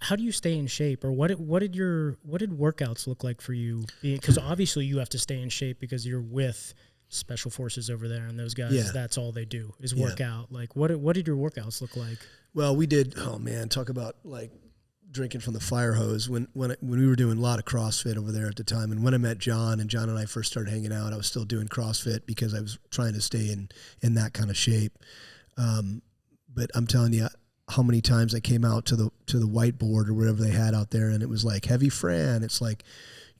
how do you stay in shape, or what did workouts look like for you? Because obviously you have to stay in shape because you're with special forces over there, and those guys, that's all they do is work out. Like, what did your workouts look like? Well, we did. Oh man, talk about like drinking from the fire hose. When we were doing a lot of CrossFit over there at the time, and when I met John and I first started hanging out, I was still doing CrossFit because I was trying to stay in that kind of shape. But I'm telling you, how many times I came out to the whiteboard or whatever they had out there, and it was like heavy Fran. It's like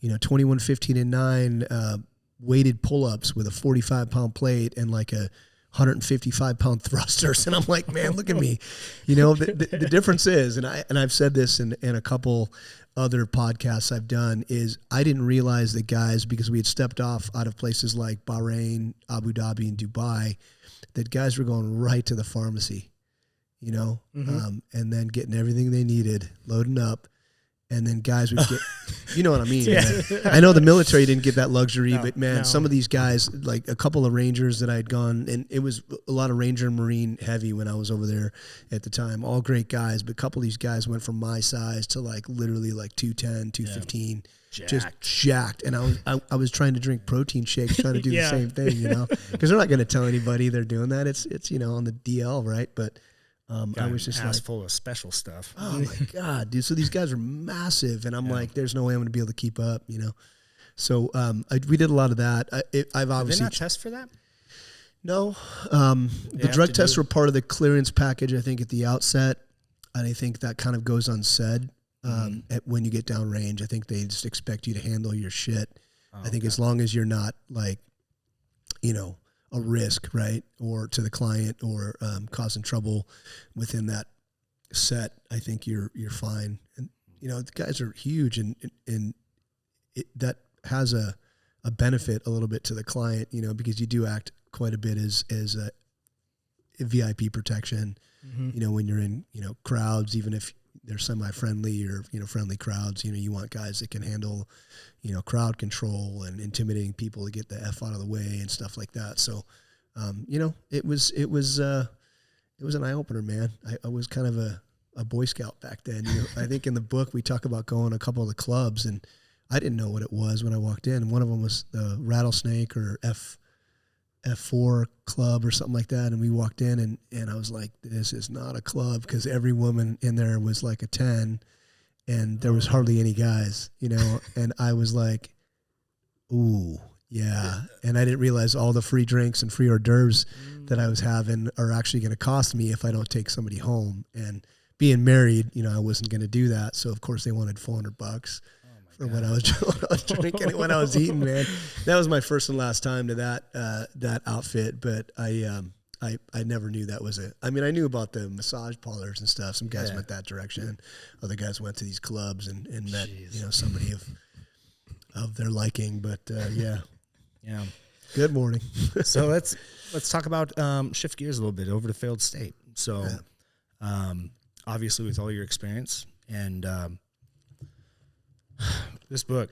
21, 15, and 9 weighted pull-ups with a 45-pound plate and like a 155-pound thrusters, and I'm like, man, look at me. The difference is, and I've said this in a couple other podcasts I've done, is I didn't realize that guys, because we had stepped off out of places like Bahrain, Abu Dhabi, and Dubai, that guys were going right to the pharmacy, and then getting everything they needed, loading up. And then guys would get, you know what I mean? Man. I know the military didn't get that luxury, but man, some of these guys, like a couple of Rangers that I'd gone, and it was a lot of Ranger and Marine heavy when I was over there at the time. All great guys, but a couple of these guys went from my size to like literally like 210, 215, just jacked. And I was trying to drink protein shakes, trying to do the same thing, because they're not going to tell anybody they're doing that. It's on the DL, right? But I was just ass like, full of special stuff. Oh my God, dude. So these guys are massive, and I'm like, there's no way I'm going to be able to keep up, So we did a lot of that. I've obviously. Did they not test for that? No. The drug tests were part of the clearance package, I think, at the outset. And I think that kind of goes unsaid when you get downrange. I think they just expect you to handle your shit. I think as long as you're not like, a risk, right, or to the client, or causing trouble within that set, I think you're fine. And the guys are huge, and that has a benefit a little bit to the client, because you do act quite a bit as a VIP protection. When you're in crowds, even if they're semi-friendly or friendly crowds, you want guys that can handle crowd control and intimidating people to get the F out of the way and stuff like that. So it was an eye-opener, man. I was kind of a Boy Scout back then. I think in the book we talk about going to a couple of the clubs, and I didn't know what it was when I walked in, and one of them was the Rattlesnake or F4 club or something like that, and we walked in, and I was like, this is not a club, because every woman in there was like a 10, and there was hardly any guys, and I was like, ooh, yeah. And I didn't realize all the free drinks and free hors d'oeuvres that I was having are actually going to cost me if I don't take somebody home. And being married, I wasn't going to do that, so of course they wanted $400 for what I was drinking and what I was eating, man. That was my first and last time to that outfit, but I I never knew that was I mean, I knew about the massage parlors and stuff. Some guys went that direction. Other guys went to these clubs and met, somebody of their liking. But yeah. Good morning. So let's talk about shift gears a little bit over to failed state. So obviously with all your experience and this book,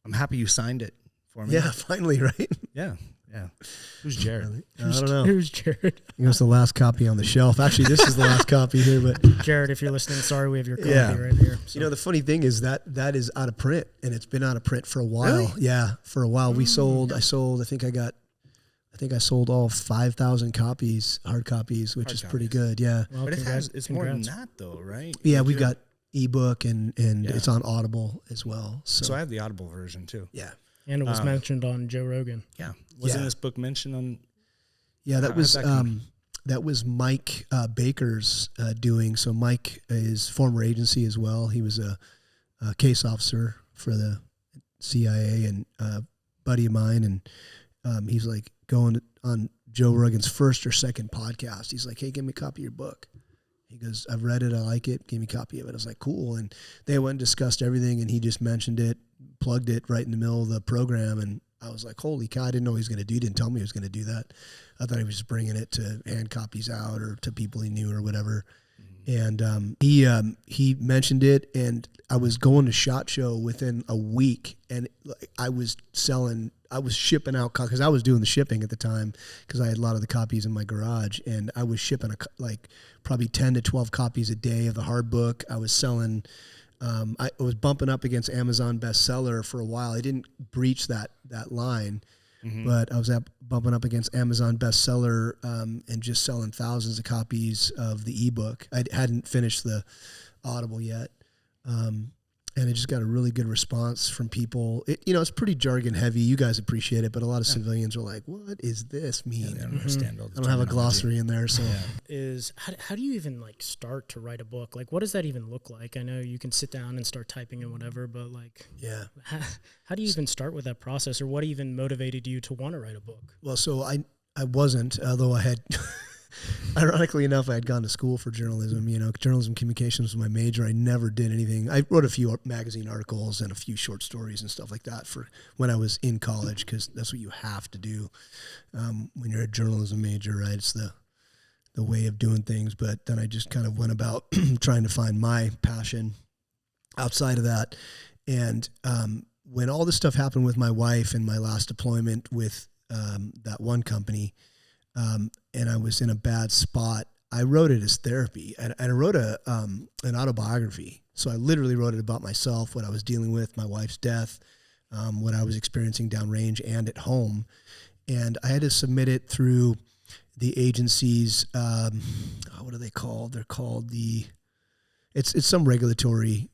I'm happy you signed it for me. Yeah, finally, right? Yeah. Who's Jared? I don't know. Who's Jared? It was the last copy on the shelf. Actually, this is the last copy here, but Jared, if you're listening, sorry, we have your copy right here. So. The funny thing is that is out of print, and it's been out of print for a while. Really? Yeah, for a while. I sold, I think I sold all 5,000 copies, hard copies, which is pretty good. Yeah. Well, but it's more than that though, right? Yeah, we've got ebook and it's on Audible as well. So I have the Audible version too. Yeah. And it was mentioned on Joe Rogan. Yeah. Wasn't this book mentioned on? Yeah, that was Mike Baker's doing. So Mike is former agency as well. He was a case officer for the CIA and buddy of mine. And he's like going on Joe Rogan's first or second podcast. He's like, hey, give me a copy of your book. He goes, I've read it. I like it. Give me a copy of it. I was like, cool. And they went and discussed everything. And he just mentioned it, plugged it right in the middle of the program. And I was like, holy cow, I didn't know he was going to do. He didn't tell me he was going to do that. I thought he was just bringing it to hand copies out or to people he knew or whatever. And he mentioned it, and I was going to SHOT Show within a week, and I was shipping out, because I was doing the shipping at the time, because I had a lot of the copies in my garage, and I was shipping probably 10 to 12 copies a day of the hard book. I was selling. I was bumping up against Amazon bestseller for a while. I didn't breach that line. But I was bumping up against Amazon bestseller and just selling thousands of copies of the ebook. I hadn't finished the Audible yet. And it just got a really good response from people. It's pretty jargon heavy. You guys appreciate it, but a lot of civilians are like, what is this mean? They don't understand all the I don't have a glossary in there. So how do you even start to write a book? What does that even look like? I know you can sit down and start typing and whatever, but how do you even start with that process, or what even motivated you to want to write a book? Well, so I wasn't, although I had, ironically enough, I had gone to school for journalism. Journalism communications was my major. I never did anything. I wrote a few magazine articles and a few short stories and stuff like that for when I was in college, because that's what you have to do when you're a journalism major, right? It's the way of doing things. But then I just kind of went about trying to find my passion outside of that. And when all this stuff happened with my wife and my last deployment with that one company, and I was in a bad spot, I wrote it as therapy, and I wrote an autobiography. So I literally wrote it about myself, what I was dealing with, my wife's death, what I was experiencing downrange and at home. And I had to submit it through the agency's, what are they called? They're called it's some regulatory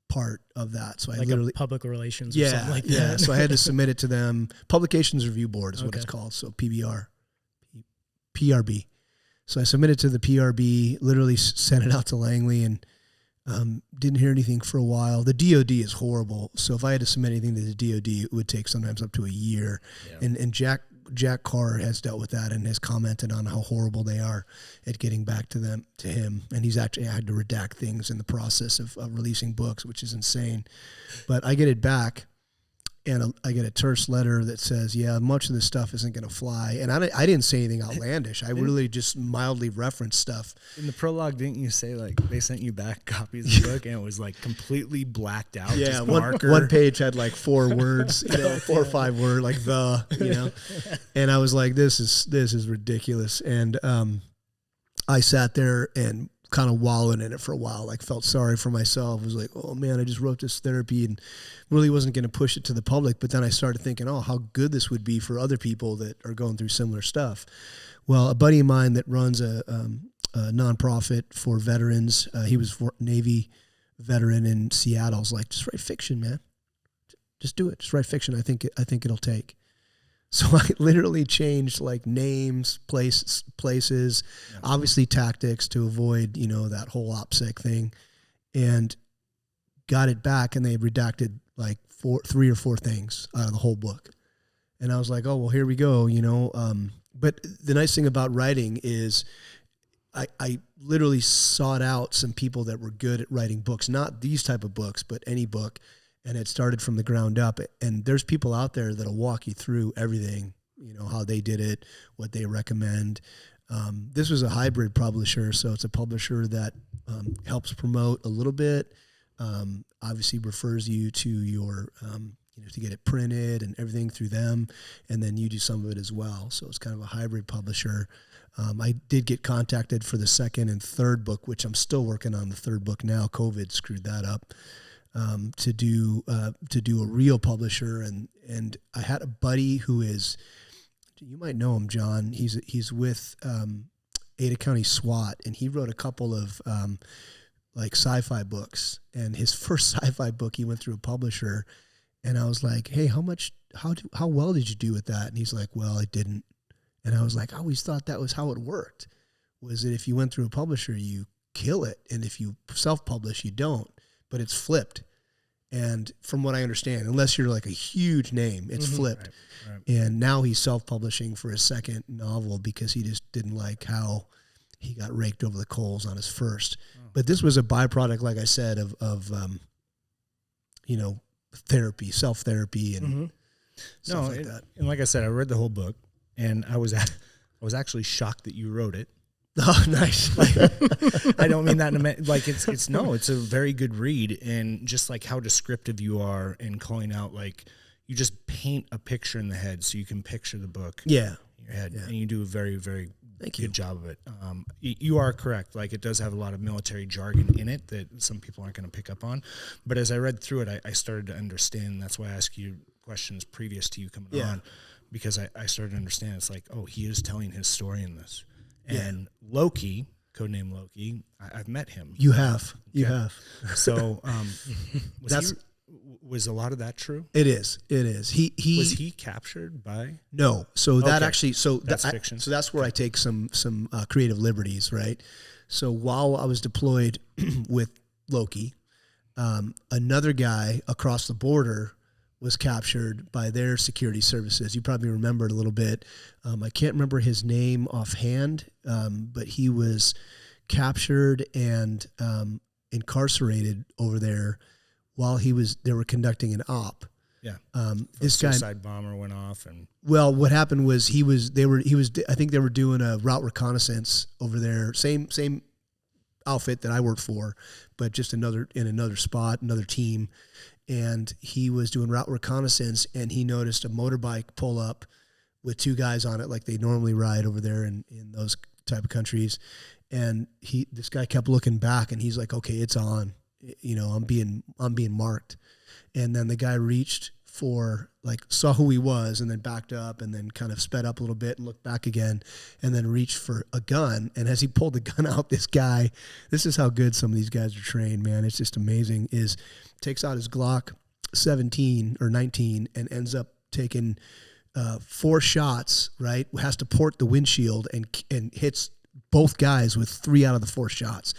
part of that. So I literally public relations or something like that. Yeah. So I had to submit it to them. Publications Review Board is what it's called. So PRB. So I submitted to the PRB, literally sent it out to Langley, and didn't hear anything for a while. The DOD is horrible. So if I had to submit anything to the DOD, it would take sometimes up to a year. Yeah. And Jack Carr has dealt with that and has commented on how horrible they are at getting back to him. And he's actually had to redact things in the process of releasing books, which is insane. But I get it back, and I get a terse letter that says, yeah, much of this stuff isn't going to fly. And I didn't say anything outlandish. I really just mildly referenced stuff. In the prologue, didn't you say they sent you back copies of the book and it was completely blacked out? Yeah, one page had 4 words, 4 or 5 words, and I was like, this is ridiculous. And I sat there and kind of wallowed in it for a while, felt sorry for myself. I was like, oh man, I just wrote this therapy and really wasn't going to push it to the public. But then I started thinking, oh, how good this would be for other people that are going through similar stuff. Well, a buddy of mine that runs a nonprofit for veterans, he was a Navy veteran in Seattle. I was like, just write fiction, man. Just do it. Just write fiction. I think it'll take. So I literally changed names, places, obviously tactics to avoid, that whole OPSEC thing, and got it back. And they redacted 3 or 4 things out of the whole book. And I was like, oh, well, here we go, But the nice thing about writing is I literally sought out some people that were good at writing books, not these type of books, but any book. And it started from the ground up. And there's people out there that'll walk you through everything, how they did it, what they recommend. This was a hybrid publisher, so it's a publisher that helps promote a little bit, obviously refers you to your, to get it printed and everything through them, and then you do some of it as well. So it's kind of a hybrid publisher. I did get contacted for the second and third book, which I'm still working on the third book now. COVID screwed that up. To do a real publisher, and I had a buddy who is, you might know him, John. He's with Ada County SWAT, and he wrote a couple of like sci-fi books. And his first sci-fi book, he went through a publisher, and I was like, hey, how well did you do with that? And he's like, well, I didn't. And I was like, I always thought that was how it worked, was that if you went through a publisher, you kill it, and if you self-publish, you don't. But it's flipped. And from what I understand, unless you're like a huge name, it's flipped. Right. And now he's self-publishing for his second novel because he just didn't like how he got raked over the coals on his first. Oh. But this was a byproduct, like I said, of therapy, self-therapy, and stuff like that. And like I said, I read the whole book, and I was actually shocked that you wrote it. Oh, nice. I don't mean that in a it's a very good read, and just like how descriptive you are in calling out, like you just paint a picture in the head so you can picture the book in your head, and you do a very, very good job of it. You are correct. Like, it does have a lot of military jargon in it that some people aren't going to pick up on, but as I read through it, I started to understand. That's why I asked you questions previous to you coming on, because I started to understand. It's like, oh, he is telling his story in this. And Loki, codename Loki, I've met him. You have. Okay. You have. So was a lot of that true? It is. He was he captured by? No. So that actually, that's fiction. So that's where I take some creative liberties, right? So while I was deployed with Loki, another guy across the border was captured by their security services. You probably remember it a little bit. I can't remember his name offhand, but he was captured and incarcerated over there while they were conducting an op. Yeah. This guy, suicide bomber went off, and well, what happened was I think they were doing a route reconnaissance over there. Same outfit that I worked for, but just in another spot, another team. And he was doing route reconnaissance, and he noticed a motorbike pull up with two guys on it, like they normally ride over there in those type of countries. And this guy kept looking back, and he's like, okay, it's on, I'm being marked. And then the guy reached for, saw who he was, and then backed up, and then kind of sped up a little bit and looked back again, and then reached for a gun. And as he pulled the gun out, this is how good some of these guys are trained, man. It's just amazing, takes out his Glock 17 or 19 and ends up taking 4 shots, right? Has to port the windshield and hits both guys with 3 out of the 4 shots,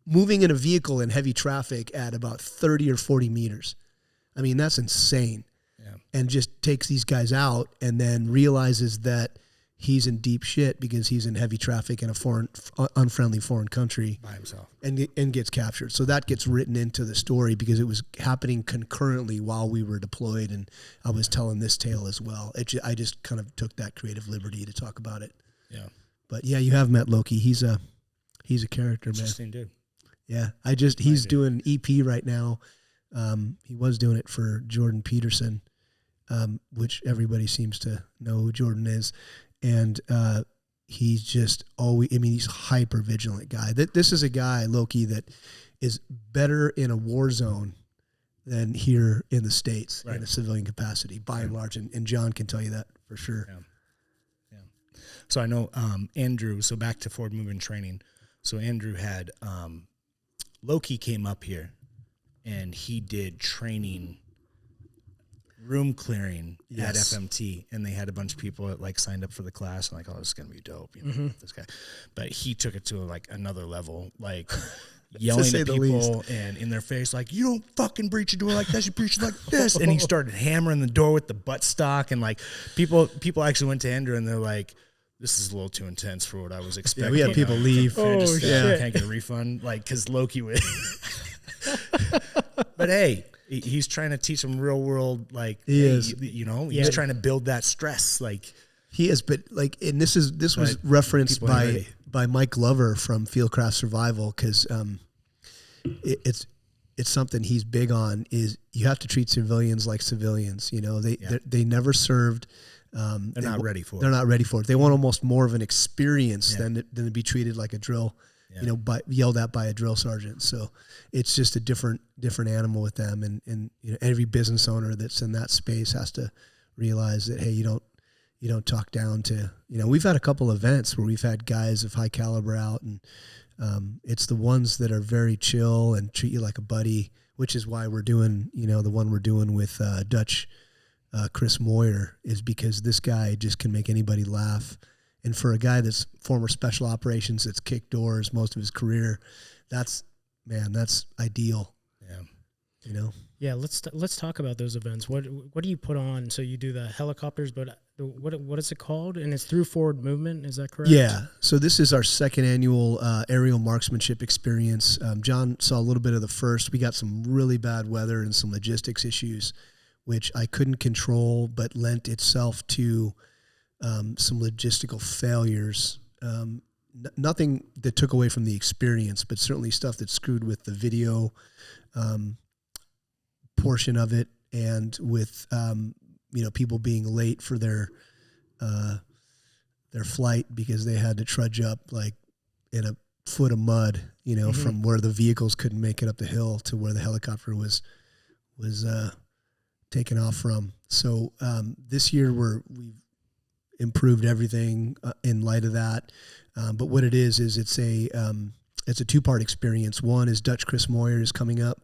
moving in a vehicle in heavy traffic at about 30 or 40 meters. I mean, that's insane. Yeah. And just takes these guys out, and then realizes that he's in deep shit because he's in heavy traffic in a unfriendly foreign country by himself, and gets captured. So that gets written into the story because it was happening concurrently while we were deployed, and I was telling this tale as well. I just kind of took that creative liberty to talk about it. Yeah. But yeah, you have met Loki. He's a character, man. Interesting dude. Yeah. He's doing an EP right now. He was doing it for Jordan Peterson, which everybody seems to know who Jordan is. And he's just always, he's a hyper vigilant guy. This is a guy, Loki, that is better in a war zone than here in the States in a civilian capacity, by and large. And John can tell you that for sure. Yeah. So I know Andrew, so back to forward movement training. So Andrew had, Loki came up here and he did training, room clearing at FMT, and they had a bunch of people that signed up for the class and oh, this is going to be dope, this guy. But he took it to another level. yelling say at the people and in their face, like, you don't fucking breach a door like that, you breach it like this. And he started hammering the door with the buttstock, and like people actually went to Andrew and they're like, this is a little too intense for what I was expecting. We had people leave. Can I just can't get a refund, like, because Loki would. But hey, he's trying to teach them real world, like, he's trying to build that stress, like. He is, but like, and this was referenced by Mike Glover from Fieldcraft Survival, because it's something he's big on. Is you have to treat civilians like civilians. You know, they never served. They're not ready for it. They're not ready for it. They want almost more of an experience than to be treated like a drill. Yeah. You know, yelled at by a drill sergeant. So it's just a different animal with them. And you know, every business owner that's in that space has to realize that, hey, you don't talk down to, you know, we've had a couple events where we've had guys of high caliber out, and it's the ones that are very chill and treat you like a buddy, which is why we're doing, you know, the one we're doing with Dutch Chris Moyer, is because this guy just can make anybody laugh. And for a guy that's former special operations, that's kicked doors most of his career, that's ideal. Yeah. You know? Yeah, let's talk about those events. What do you put on? So you do the helicopters, but what is it called? And it's through forward movement, is that correct? Yeah. So this is our second annual aerial marksmanship experience. John saw a little bit of the first. We got some really bad weather and some logistics issues, which I couldn't control, but lent itself to some logistical failures. Nothing that took away from the experience, but certainly stuff that screwed with the video portion of it, and with you know, people being late for their flight because they had to trudge up like in a foot of mud, you know, from where the vehicles couldn't make it up the hill to where the helicopter was taken off from. So this year we've improved everything in light of that. But what it is it's a two-part experience. One is Dutch Chris Moyer is coming up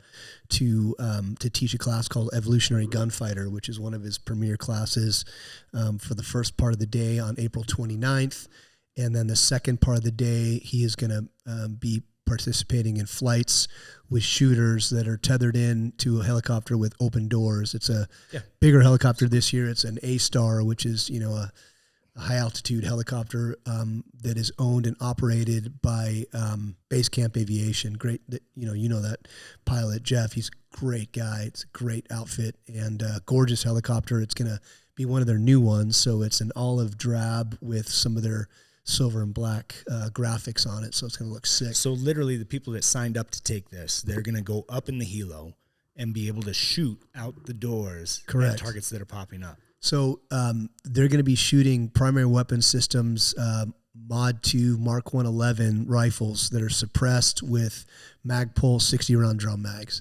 to teach a class called Evolutionary Gunfighter, which is one of his premier classes for the first part of the day on April 29th. And then the second part of the day, he is going to be participating in flights with shooters that are tethered in to a helicopter with open doors. It's a bigger helicopter this year. It's an A-Star, which is, you know, a high altitude helicopter that is owned and operated by Base Camp Aviation. Great, you know that pilot Jeff. He's a great guy. It's a great outfit and gorgeous helicopter. It's going to be one of their new ones, so it's an olive drab with some of their silver and black graphics on it. So it's going to look sick. So literally, the people that signed up to take this, they're going to go up in the helo and be able to shoot out the doors at targets that are popping up. So they're going to be shooting primary weapon systems, Mod 2 Mark 111 rifles that are suppressed with Magpul 60-round drum mags.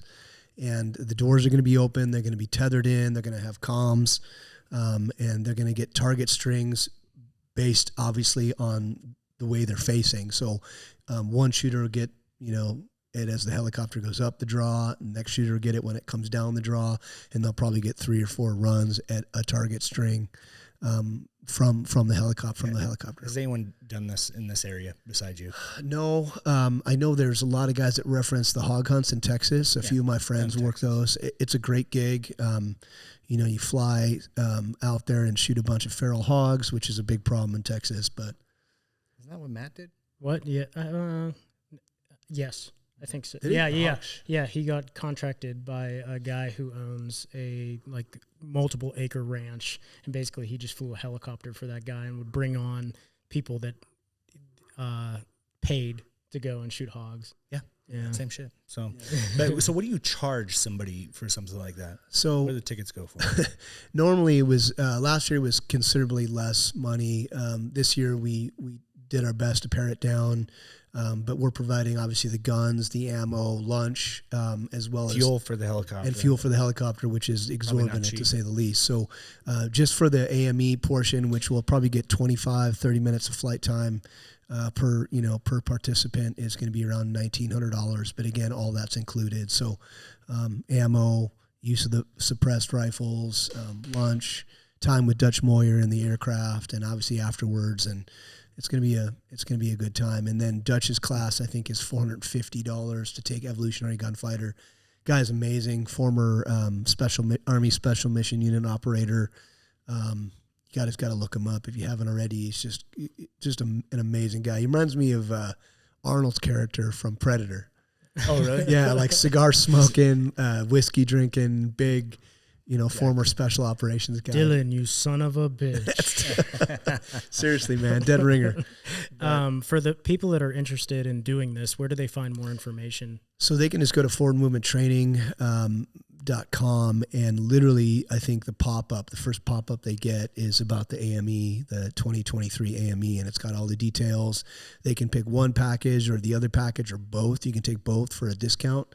And the doors are going to be open. They're going to be tethered in. They're going to have comms. And they're going to get target strings based, obviously, on the way they're facing. So one shooter will get, you know, it as the helicopter goes up the draw, next shooter will get it when it comes down the draw, and they'll probably get 3 or 4 runs at a target string from the helicopter. Has anyone done this in this area besides you? No. I know there's a lot of guys that reference the hog hunts in Texas. A few of my friends work those. It's a great gig. You know, you fly out there and shoot a bunch of feral hogs, which is a big problem in Texas. But isn't that what Matt did? What? Yeah. Yes. I think so. Yeah. He got contracted by a guy who owns a multiple acre ranch, and basically he just flew a helicopter for that guy and would bring on people that paid to go and shoot hogs. Yeah, same shit. So, so what do you charge somebody for something like that? So what do the tickets go for? Normally it was last year was considerably less money. This year we did our best to pare it down. But we're providing obviously the guns, the ammo, lunch, as well as fuel for the helicopter, which is exorbitant to say the least. So just for the AME portion, which will probably get 25, 30 minutes of flight time per participant, is going to be around $1,900. But again, all that's included. So ammo, use of the suppressed rifles, lunch, time with Dutch Moyer in the aircraft, and obviously afterwards, and it's gonna be a good time. And then Dutch's class, I think, is $450 to take Evolutionary Gunfighter. Guy's amazing, former Army Special Mission Unit operator. You got to look him up if you haven't already. He's just an amazing guy. He reminds me of Arnold's character from Predator. Oh, really? Yeah, like cigar smoking, whiskey drinking, big, former special operations guy. Dylan, you son of a bitch. Seriously, man, dead ringer. For the people that are interested in doing this, where do they find more information? So they can just go to forwardmovementtraining.com, and literally, I think the first pop-up they get is about the AME, the 2023 AME, and it's got all the details. They can pick one package or the other package or both. You can take both for a discount.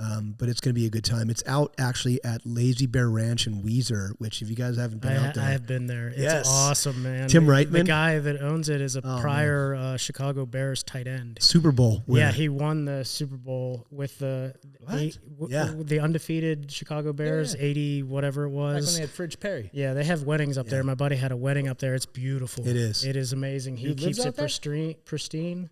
But it's going to be a good time. It's out actually at Lazy Bear Ranch in Weezer, which if you guys haven't been out there. I have been there. It's Yes. awesome, man. Tim Reitman? The guy that owns it is a prior Chicago Bears tight end. Super Bowl winner. Yeah, he won the Super Bowl with the the undefeated Chicago Bears, 80 whatever it Back when was. they had Fridge Perry. Yeah, they have weddings up there. My buddy had a wedding up there. It's beautiful. It is. It is amazing. He lives keeps out it there? pristine.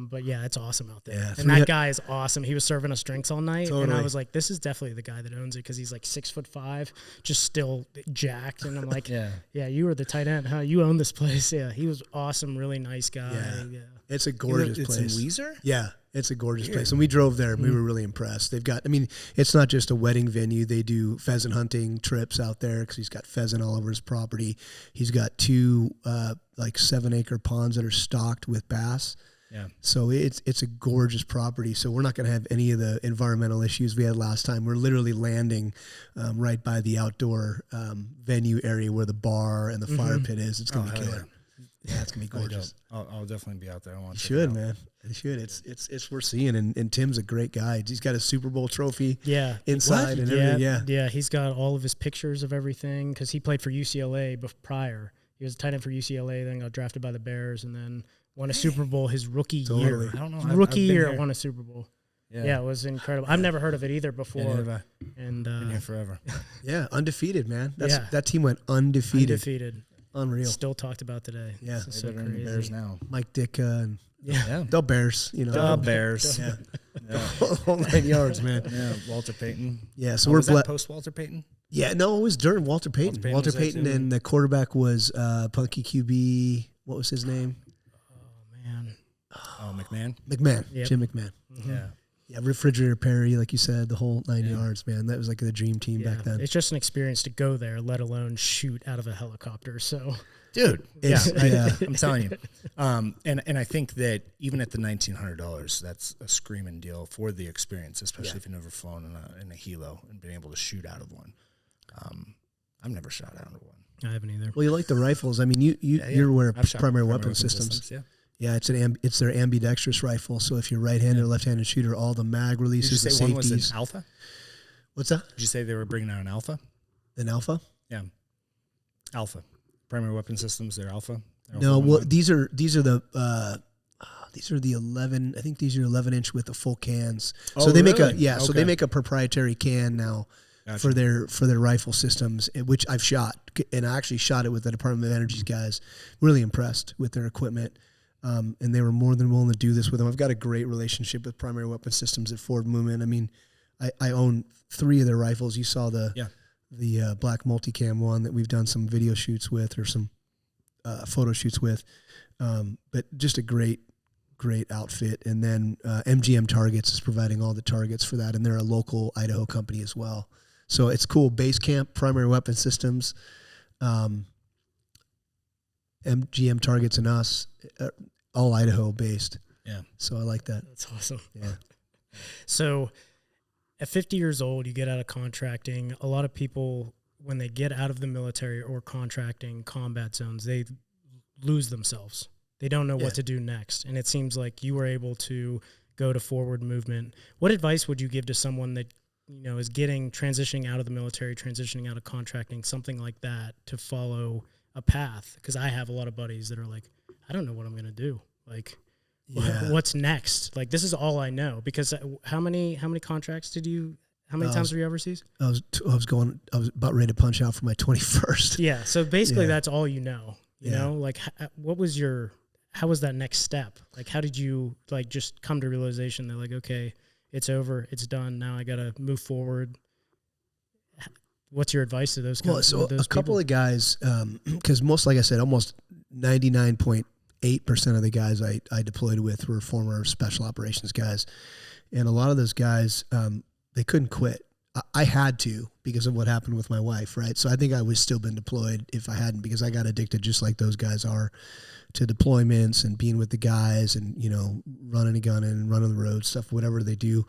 But yeah, it's awesome out there. Yeah, and that guy is awesome. He was serving us drinks all night, and I Totally. was like, "This is definitely the guy that owns it," because he's like 6'5", just still jacked. And I'm like, Yeah. you were the tight end, huh? You own this place." Yeah, he was awesome, really nice guy. Yeah. Yeah. It's a gorgeous It's place. in Weezer? Yeah, it's a gorgeous place. And we drove there and we were really impressed. They've got, it's not just a wedding venue. They do pheasant hunting trips out there because he's got pheasant all over his property. He's got 2 7-acre ponds that are stocked with bass. Yeah. So it's a gorgeous property. So we're not going to have any of the environmental issues we had last time. We're literally landing right by the outdoor venue area where the bar and the fire pit is. It's going to be killer. Yeah, it's going to be gorgeous. I'll definitely be out there. I want You to should, man. You should. It's worth seeing. And Tim's a great guy. He's got a Super Bowl trophy inside and everything. Yeah. He's got all of his pictures of everything because he played for UCLA prior. He was a tight end for UCLA, then got drafted by the Bears, and then won a Super Bowl his rookie year. I don't know. Rookie year, here. won a Super Bowl. Yeah, it was incredible. I've never heard of it either before. Yeah, and been here forever. Yeah, undefeated, man. Yeah. That team went undefeated. undefeated. Unreal. Still talked about today. Yeah. This is They so better than the crazy. Bears now. Mike Ditka and Yeah. the Bears, The Bears. Yeah. Yeah. All 9 yards, man. Yeah. Walter Payton. Yeah, so Was we're that post Walter Payton? Yeah, no, it was during Walter Payton. Payton Walter was there Payton too. and the quarterback was Punky QB. What was his name? Man. Oh, McMahon. McMahon. Yep. Jim McMahon. Yeah. Yeah, Refrigerator Perry, like you said, the whole 9 yards, man. That was like the dream team back then. It's just an experience to go there, let alone shoot out of a helicopter. So, Dude. It's- yeah. I'm telling you. And I think that even at the $1,900, that's a screaming deal for the experience, especially if you've never flown in a helo and been able to shoot out of one. I've never shot out of one. I haven't either. Well, you like the rifles. I mean, you're aware of I've shot primary weapon systems. Yeah. Yeah, it's their ambidextrous rifle. So if you're right-handed or left-handed shooter, all the mag Did you releases, say the one was safeties. an alpha? What's that? Did you say they were bringing out an alpha? An alpha? Yeah. Alpha. Primary weapon systems, they're alpha? They're No, alpha well, 1. these are the 11. I think these are 11-inch with the full cans. Oh, So they make really? So Okay. they make a proprietary can now Gotcha. for their rifle systems, which I've shot, and I actually shot it with the Department of Energy's guys. Really impressed with their equipment, and they were more than willing to do this with them. I've got a great relationship with Primary Weapon Systems at Forward Movement. I mean, I own 3 of their rifles. You saw the black multicam one that we've done some video shoots with or some photo shoots with, but just a great outfit. And then MGM Targets is providing all the targets for that, and they're a local Idaho company as well. So it's cool. Base Camp, Primary Weapon Systems, MGM Targets, and us, all Idaho based. Yeah. So I like that. That's awesome. Yeah. So at 50 years old, you get out of contracting. A lot of people, when they get out of the military or contracting combat zones, they lose themselves. They don't know what to do next. And it seems like you were able to go to Forward Movement. What advice would you give to someone that, is transitioning out of the military, transitioning out of contracting, something like that, to follow a path? Because I have a lot of buddies that are like, I don't know what I'm going to do. Like, what's next? Like, this is all I know. Because how many contracts did you How many times were you overseas? I was about ready to punch out for my 21st. Yeah. So basically that's all you know, you know, like how was that next step? Like, how did you like just come to realization that like, okay, it's over, it's done. Now I got to move forward. What's your advice to those guys? Well, so a couple of guys, because like I said, almost 99.8% of the guys I deployed with were former special operations guys. And a lot of those guys, they couldn't quit. I had to because of what happened with my wife, right? So I think I would still been deployed if I hadn't, because I got addicted just like those guys are to deployments and being with the guys and, you know, running a gun and running the road stuff, whatever they do,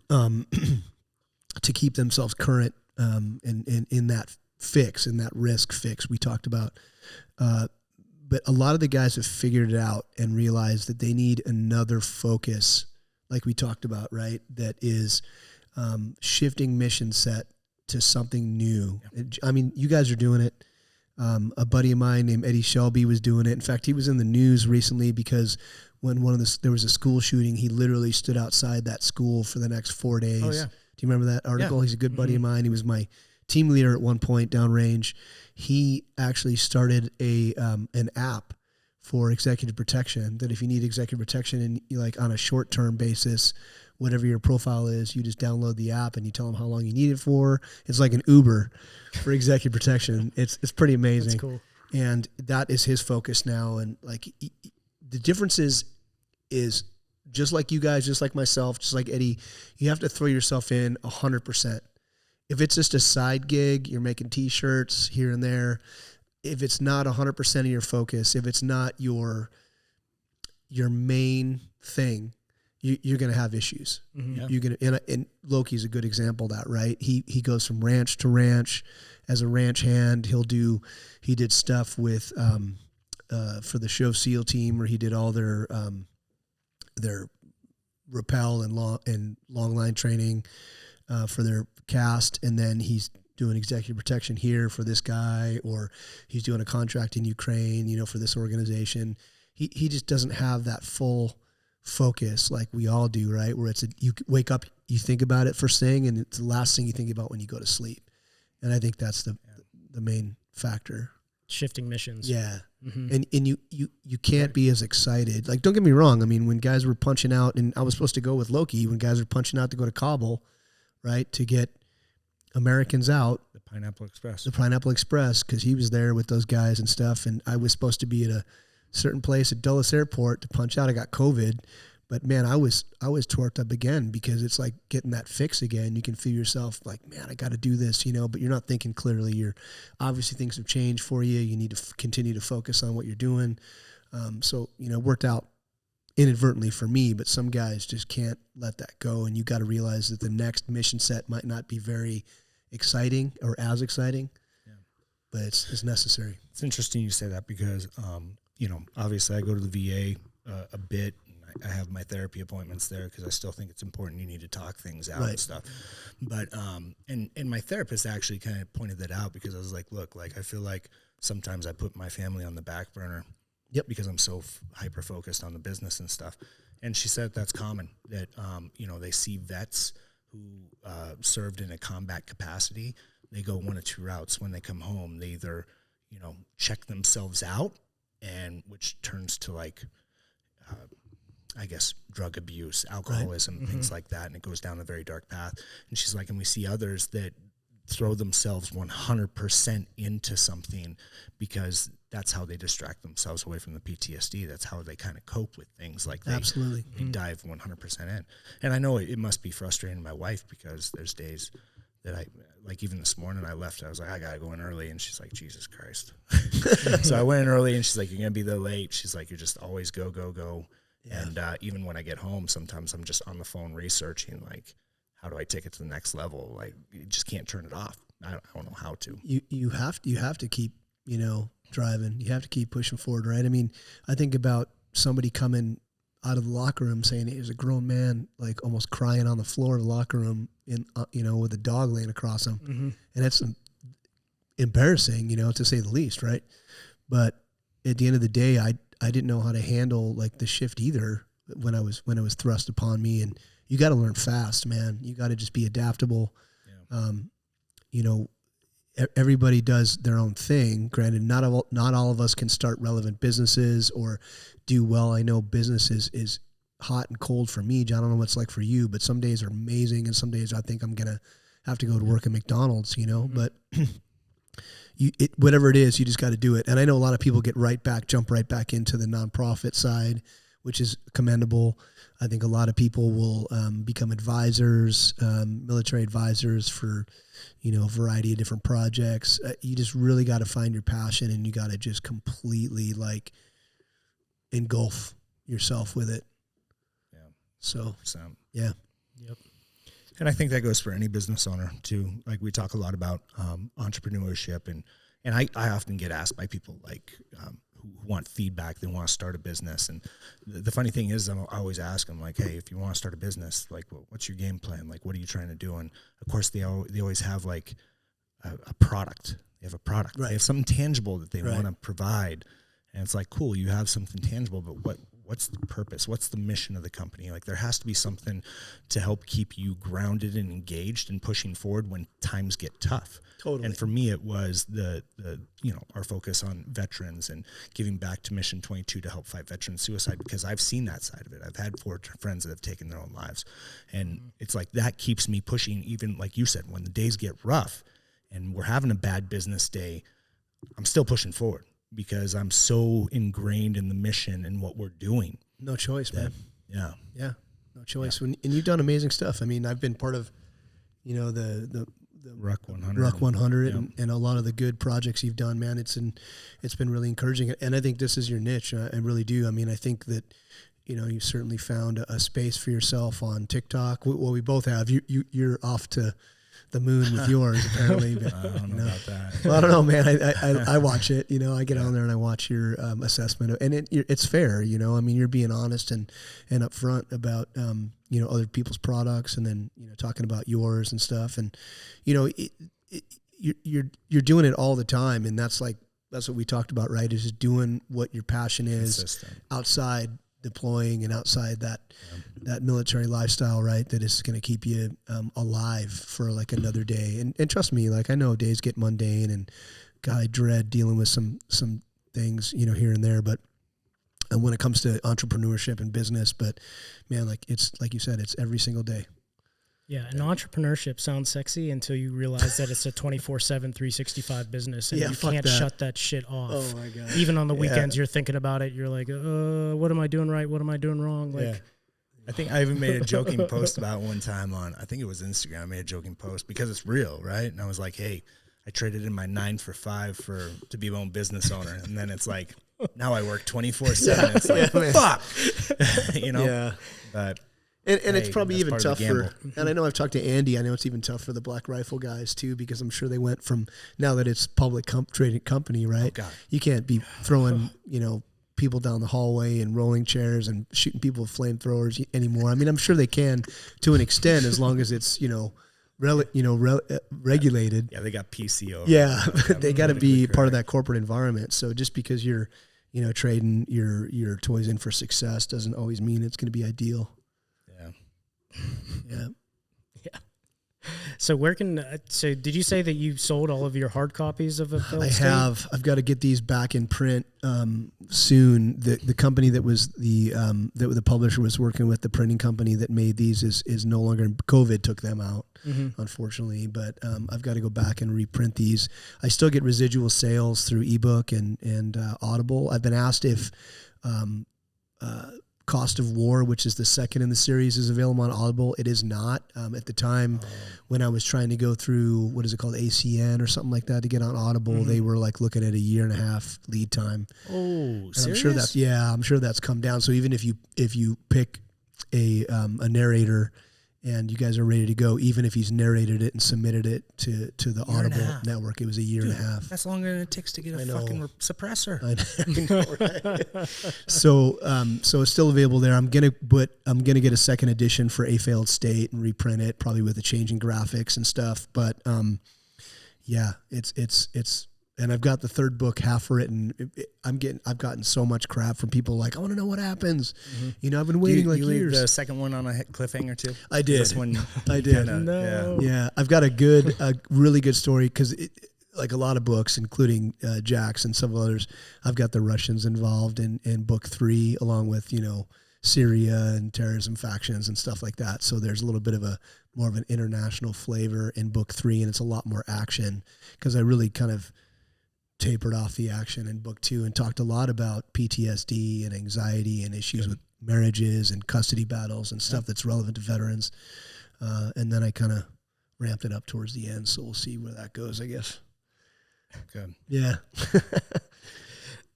to keep themselves current and in that fix, in that risk fix we talked about. But a lot of the guys have figured it out and realized that they need another focus, like we talked about, right? That is shifting mission set to something new. I mean, you guys are doing it. A buddy of mine named Eddie Shelby was doing it. In fact, he was in the news recently because when there was a school shooting, he literally stood outside that school for the next 4 days. Oh, yeah. Do you remember that article? Yeah. He's a good buddy of mine. He was my team leader at one point downrange. He actually started an app for executive protection, that if you need executive protection and like on a short-term basis, whatever your profile is, you just download the app and you tell them how long you need it for. It's like an Uber for executive protection. It's pretty amazing. That's cool. And that is his focus now. And like the difference is just like you guys, just like myself, just like Eddie, you have to throw yourself in 100%. If it's just a side gig, you're making T-shirts here and there. If it's not 100% of your focus, if it's not your main thing, you're going to have issues. Mm-hmm. Yeah. You're going to, and Loki's a good example of that, right? He goes from ranch to ranch as a ranch hand. He did stuff with for the Show SEAL team, where he did all their rappel and long line training for their cast, and then he's doing executive protection here for this guy, or he's doing a contract in Ukraine, you know, for this organization. He just doesn't have that full focus like we all do, right? Where you wake up, you think about it first thing, and it's the last thing you think about when you go to sleep. And I think that's the main factor. Shifting missions. Yeah. Mm-hmm. And you can't be as excited. Like, don't get me wrong. I mean, when guys were punching out, and I was supposed to go with Loki, when guys were punching out to go to Kabul, right, to get Americans out. The Pineapple Express, because he was there with those guys and stuff, and I was supposed to be at a certain place at Dulles Airport to punch out. I got COVID, but man, I was torqued up again, because it's like getting that fix again. You can feel yourself like, man, I got to do this, you know, but you're not thinking clearly. You're obviously, things have changed for you. You need to continue to focus on what you're doing. So, you know, worked out inadvertently for me, but some guys just can't let that go. And you got to realize that the next mission set might not be very exciting or as exciting, but it's necessary. It's interesting you say that, because, you know, obviously I go to the VA a bit. I have my therapy appointments there because I still think it's important. You need to talk things out and stuff. But, and my therapist actually kind of pointed that out, because I was like, look, like, I feel like sometimes I put my family on the back burner because I'm so hyper focused on the business and stuff. And she said that's common, that, you know, they see vets who served in a combat capacity. They go one of two routes. When they come home, they either, you know, check themselves out, and which turns to like, I guess, drug abuse, alcoholism, things like that, and it goes down a very dark path. And she's like, and we see others that throw themselves 100% into something, because that's how they distract themselves away from the PTSD. That's how they kind of cope with things. Like they dive 100% in. And I know it must be frustrating to my wife, because there's days that I, like even this morning I left, I was like, I got to go in early. And she's like, Jesus Christ. So I went in early, and she's like, you're going to be there late. She's like, you're just always go, go, go. Yeah. And even when I get home, sometimes I'm just on the phone researching, like, how do I take it to the next level? Like, you just can't turn it off. I don't know how to. You have to keep, you know, driving. You have to keep pushing forward, right? I mean, I think about somebody coming out of the locker room saying he was a grown man, like almost crying on the floor of the locker room, in you know, with a dog laying across him, and that's embarrassing, you know, to say the least, right? But at the end of the day, I didn't know how to handle like the shift either when I was thrust upon me, and you got to learn fast, man. You got to just be adaptable. Yeah. You know, everybody does their own thing. Granted, not all of us can start relevant businesses or do well. I know business is hot and cold for me. John, I don't know what it's like for you, but some days are amazing, and some days I think I'm going to have to go to work at McDonald's, you know, but whatever it is, you just got to do it. And I know a lot of people jump right back into the nonprofit side, which is commendable. I think a lot of people will become advisors, military advisors for, you know, a variety of different projects. You just really got to find your passion, and you got to just completely like engulf yourself with it. Yeah. So, yeah. Yep. And I think that goes for any business owner too. Like we talk a lot about entrepreneurship, and I often get asked by people like who want feedback, they want to start a business. And the funny thing is, I always ask them like, hey, if you want to start a business, like what's your game plan? Like, what are you trying to do? And of course they always have like a product. They have a product. Right. They have something tangible that they want to provide. And it's like, cool, you have something tangible, but what's the purpose? What's the mission of the company? Like there has to be something to help keep you grounded and engaged and pushing forward when times get tough. Totally. And for me, it was the our focus on veterans and giving back to Mission 22 to help fight veteran suicide, because I've seen that side of it. I've had 4 friends that have taken their own lives. And it's like that keeps me pushing, even like you said, when the days get rough and we're having a bad business day, I'm still pushing forward, because I'm so ingrained in the mission and what we're doing. No choice, man. Yeah. Yeah. No choice. Yeah. And you've done amazing stuff. I mean, I've been part of, you know, the Ruck 100, and a lot of the good projects you've done, man. It's been really encouraging. And I think this is your niche. I really do. I mean, I think that, you know, you've certainly found a space for yourself on TikTok. Well, we both have. You're off to the moon with yours, apparently. But, I don't know about that. Well, I don't know, man. I watch it. You know, I get on there and I watch your assessment, and it's fair. You know, I mean, you're being honest and upfront about you know, other people's products, and then, you know, talking about yours and stuff, and you know, you're doing it all the time, and that's what we talked about, right? Is just doing what your passion is. Consistent. Outside deploying and outside that military lifestyle, right? That is going to keep you alive for like another day. And trust me, like I know days get mundane, and God, I dread dealing with some things, you know, here and there. But when it comes to entrepreneurship and business, but man, like it's like you said, it's every single day. Yeah, and entrepreneurship sounds sexy until you realize that it's a 24/7, 365 business, and you can't shut that shit off. Oh my God! Even on the weekends, you're thinking about it. You're like, what am I doing right? What am I doing wrong? Like, I think I even made a joking post about one time on, I think it was Instagram. I made a joking post because it's real, right? And I was like, hey, I traded in my 9 for 5 to be my own business owner, and then it's like now I work 24/7. It's like fuck, you know. Yeah, but. And it's probably even tough and I know I've talked to Andy, I know it's even tough for the Black Rifle guys too, because I'm sure they went from, now that it's public trading company, right? Oh, you can't be throwing, you know, people down the hallway and rolling chairs and shooting people with flamethrowers anymore. I mean, I'm sure they can to an extent, as long as it's, you know, regulated. Yeah, they got PCO. Yeah, they got to be part of that corporate environment. So just because you're, you know, trading your toys in for success doesn't always mean it's going to be ideal. Yeah. So so did you say that you sold all of your hard copies of a film? I have. I've got to get these back in print soon. The company that was that the publisher was working with, the printing company that made these is no longer. COVID took them out, unfortunately. But I've got to go back and reprint these. I still get residual sales through ebook and Audible. I've been asked if Cost of War, which is the second in the series, is available on Audible. It is not. At the time when I was trying to go through, what is it called, ACN or something like that to get on Audible, they were like looking at a 1.5 year lead time. Oh, serious? I'm sure that's come down. So even if you pick a narrator and you guys are ready to go, even if he's narrated it and submitted it to the Audible network, it was a 1.5 years. That's longer than it takes to get a fucking suppressor. I know, right? So it's still available there. I'm gonna get a second edition for A Failed State and reprint it, probably with the changing graphics and stuff. But yeah, it's And I've got the third book half written. I've gotten so much crap from people like, I want to know what happens. Mm-hmm. I've been waiting you years. Leave the second one on a cliffhanger too? I did. This one, I did. No. Yeah. I've got a really good story because like a lot of books, including Jack's and some others, I've got the Russians involved in book 3, along with, Syria and terrorism factions and stuff like that. So there's a little bit of more of an international flavor in book 3, and it's a lot more action because I really kind of tapered off the action in book 2 and talked a lot about PTSD and anxiety and issues with marriages and custody battles and stuff that's relevant to veterans. And then I kind of ramped it up towards the end. So we'll see where that goes, I guess. Good. Yeah.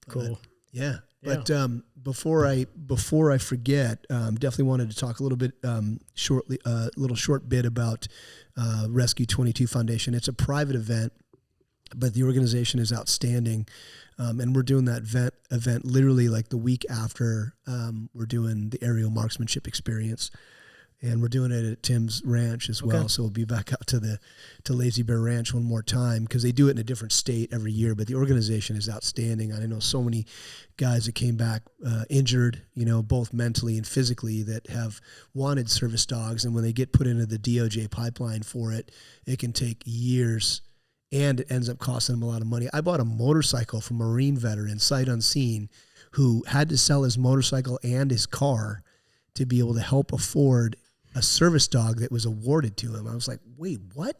Cool. Yeah. But before I forget, definitely wanted to talk a little bit shortly, a little short bit about Rescue 22 Foundation. It's a private event, but the organization is outstanding, and we're doing that event literally like the week after we're doing the aerial marksmanship experience. And we're doing it at Tim's Ranch as well. So we'll be back out to Lazy Bear Ranch one more time because they do it in a different state every year. But the organization is outstanding. I know so many guys that came back injured, both mentally and physically, that have wanted service dogs. And when they get put into the DOJ pipeline for it, it can take years, and it ends up costing them a lot of money. I bought a motorcycle from a Marine veteran, sight unseen, who had to sell his motorcycle and his car to be able to help afford a service dog that was awarded to him. I was like, wait, what?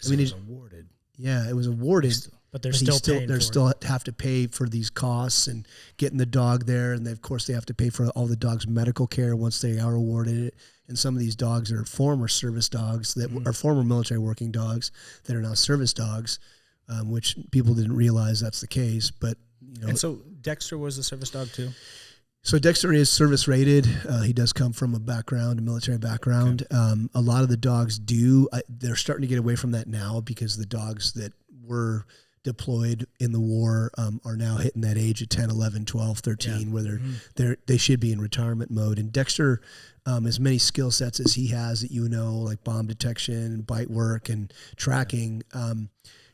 I mean, it was awarded. Yeah, it was awarded. But they're still paying for it. They still have to pay for these costs and getting the dog there. And of course, they have to pay for all the dog's medical care once they are awarded it. And some of these dogs are former service dogs that are former military working dogs that are now service dogs, which people didn't realize that's the case. But, And so Dexter was a service dog too? So Dexter is service rated. He does come from a military background. Okay. A lot of the dogs they're starting to get away from that now because the dogs that were deployed in the war are now hitting that age of 10, 11, 12, 13, where they should be in retirement mode. And Dexter, as many skill sets as he has that like bomb detection, bite work, and tracking,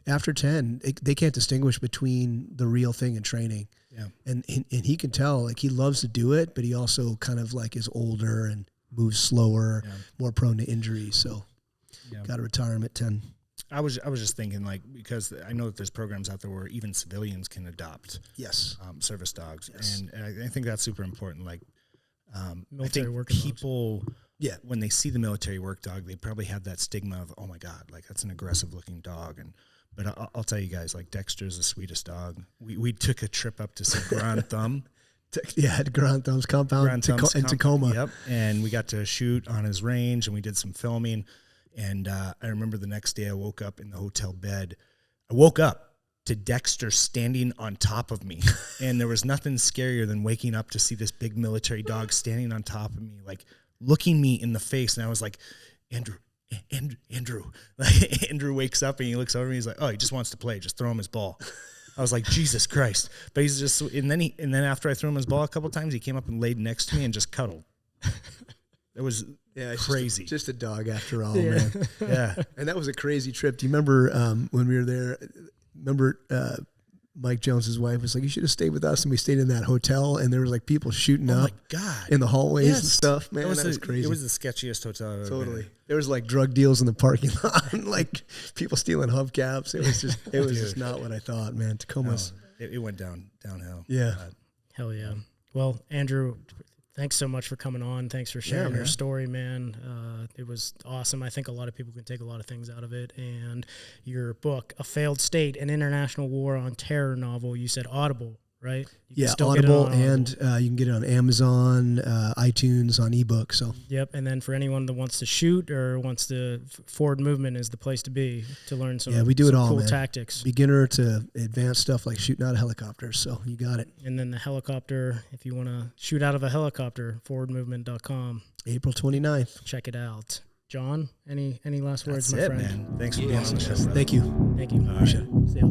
after 10, they can't distinguish between the real thing and training. Yeah. And he can tell, like, he loves to do it, but he also kind of like is older and moves slower, more prone to injury. So got to retire him at 10. I was just thinking, like, because I know that there's programs out there where even civilians can adopt service dogs. Yes. And I think that's super important. Like, military I think people, when they see the military work dog, they probably have that stigma of, oh my God, like that's an aggressive looking dog. But I'll tell you guys, like, Dexter's the sweetest dog. We took a trip up to see Grand Thumb. At Grand Thumb's compound in Tacoma. Yep. And we got to shoot on his range, and we did some filming. And I remember the next day I woke up in the hotel bed. I woke up to Dexter standing on top of me. And there was nothing scarier than waking up to see this big military dog standing on top of me, like looking me in the face. And I was like, Andrew. Like, Andrew wakes up and he looks over me. He's like, oh, he just wants to play. Just throw him his ball. I was like, Jesus Christ. But he's just, and then after I threw him his ball a couple of times, he came up and laid next to me and just cuddled. It was crazy. Just a dog after all, man. Yeah. And that was a crazy trip. Do you remember when we were there? Mike Jones's wife was like, you should have stayed with us. And we stayed in that hotel, and there was like people shooting up in the hallways and stuff. Man, that was crazy. It was the sketchiest hotel I've ever been in. There was like drug deals in the parking lot, and like people stealing hubcaps. It was just not what I thought, man. Tacoma's. No, it went downhill. Yeah. Hell yeah. Well, Andrew, thanks so much for coming on. Thanks for sharing your story, man. It was awesome. I think a lot of people can take a lot of things out of it. And your book, A Failed State, an International War on Terror novel, you said Audible, right? Audible, and you can get it on Amazon, iTunes, on ebook. So yep. And then for anyone that wants to shoot or wants to, forward movement is the place to be to learn some. Yeah, we do it all, cool man. Tactics. Beginner to advanced stuff like shooting out of helicopters. So you got it. And then the helicopter, if you want to shoot out of a helicopter, forwardmovement.com. April 29th. Check it out. John, any last words, my friend? Man. Thanks for being on the show. Thank you. Thank you. All right. See ya.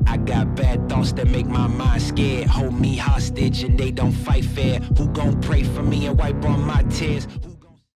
I got bad thoughts that make my mind scared. Hold me hostage and they don't fight fair. Who gon' pray for me and wipe on my tears?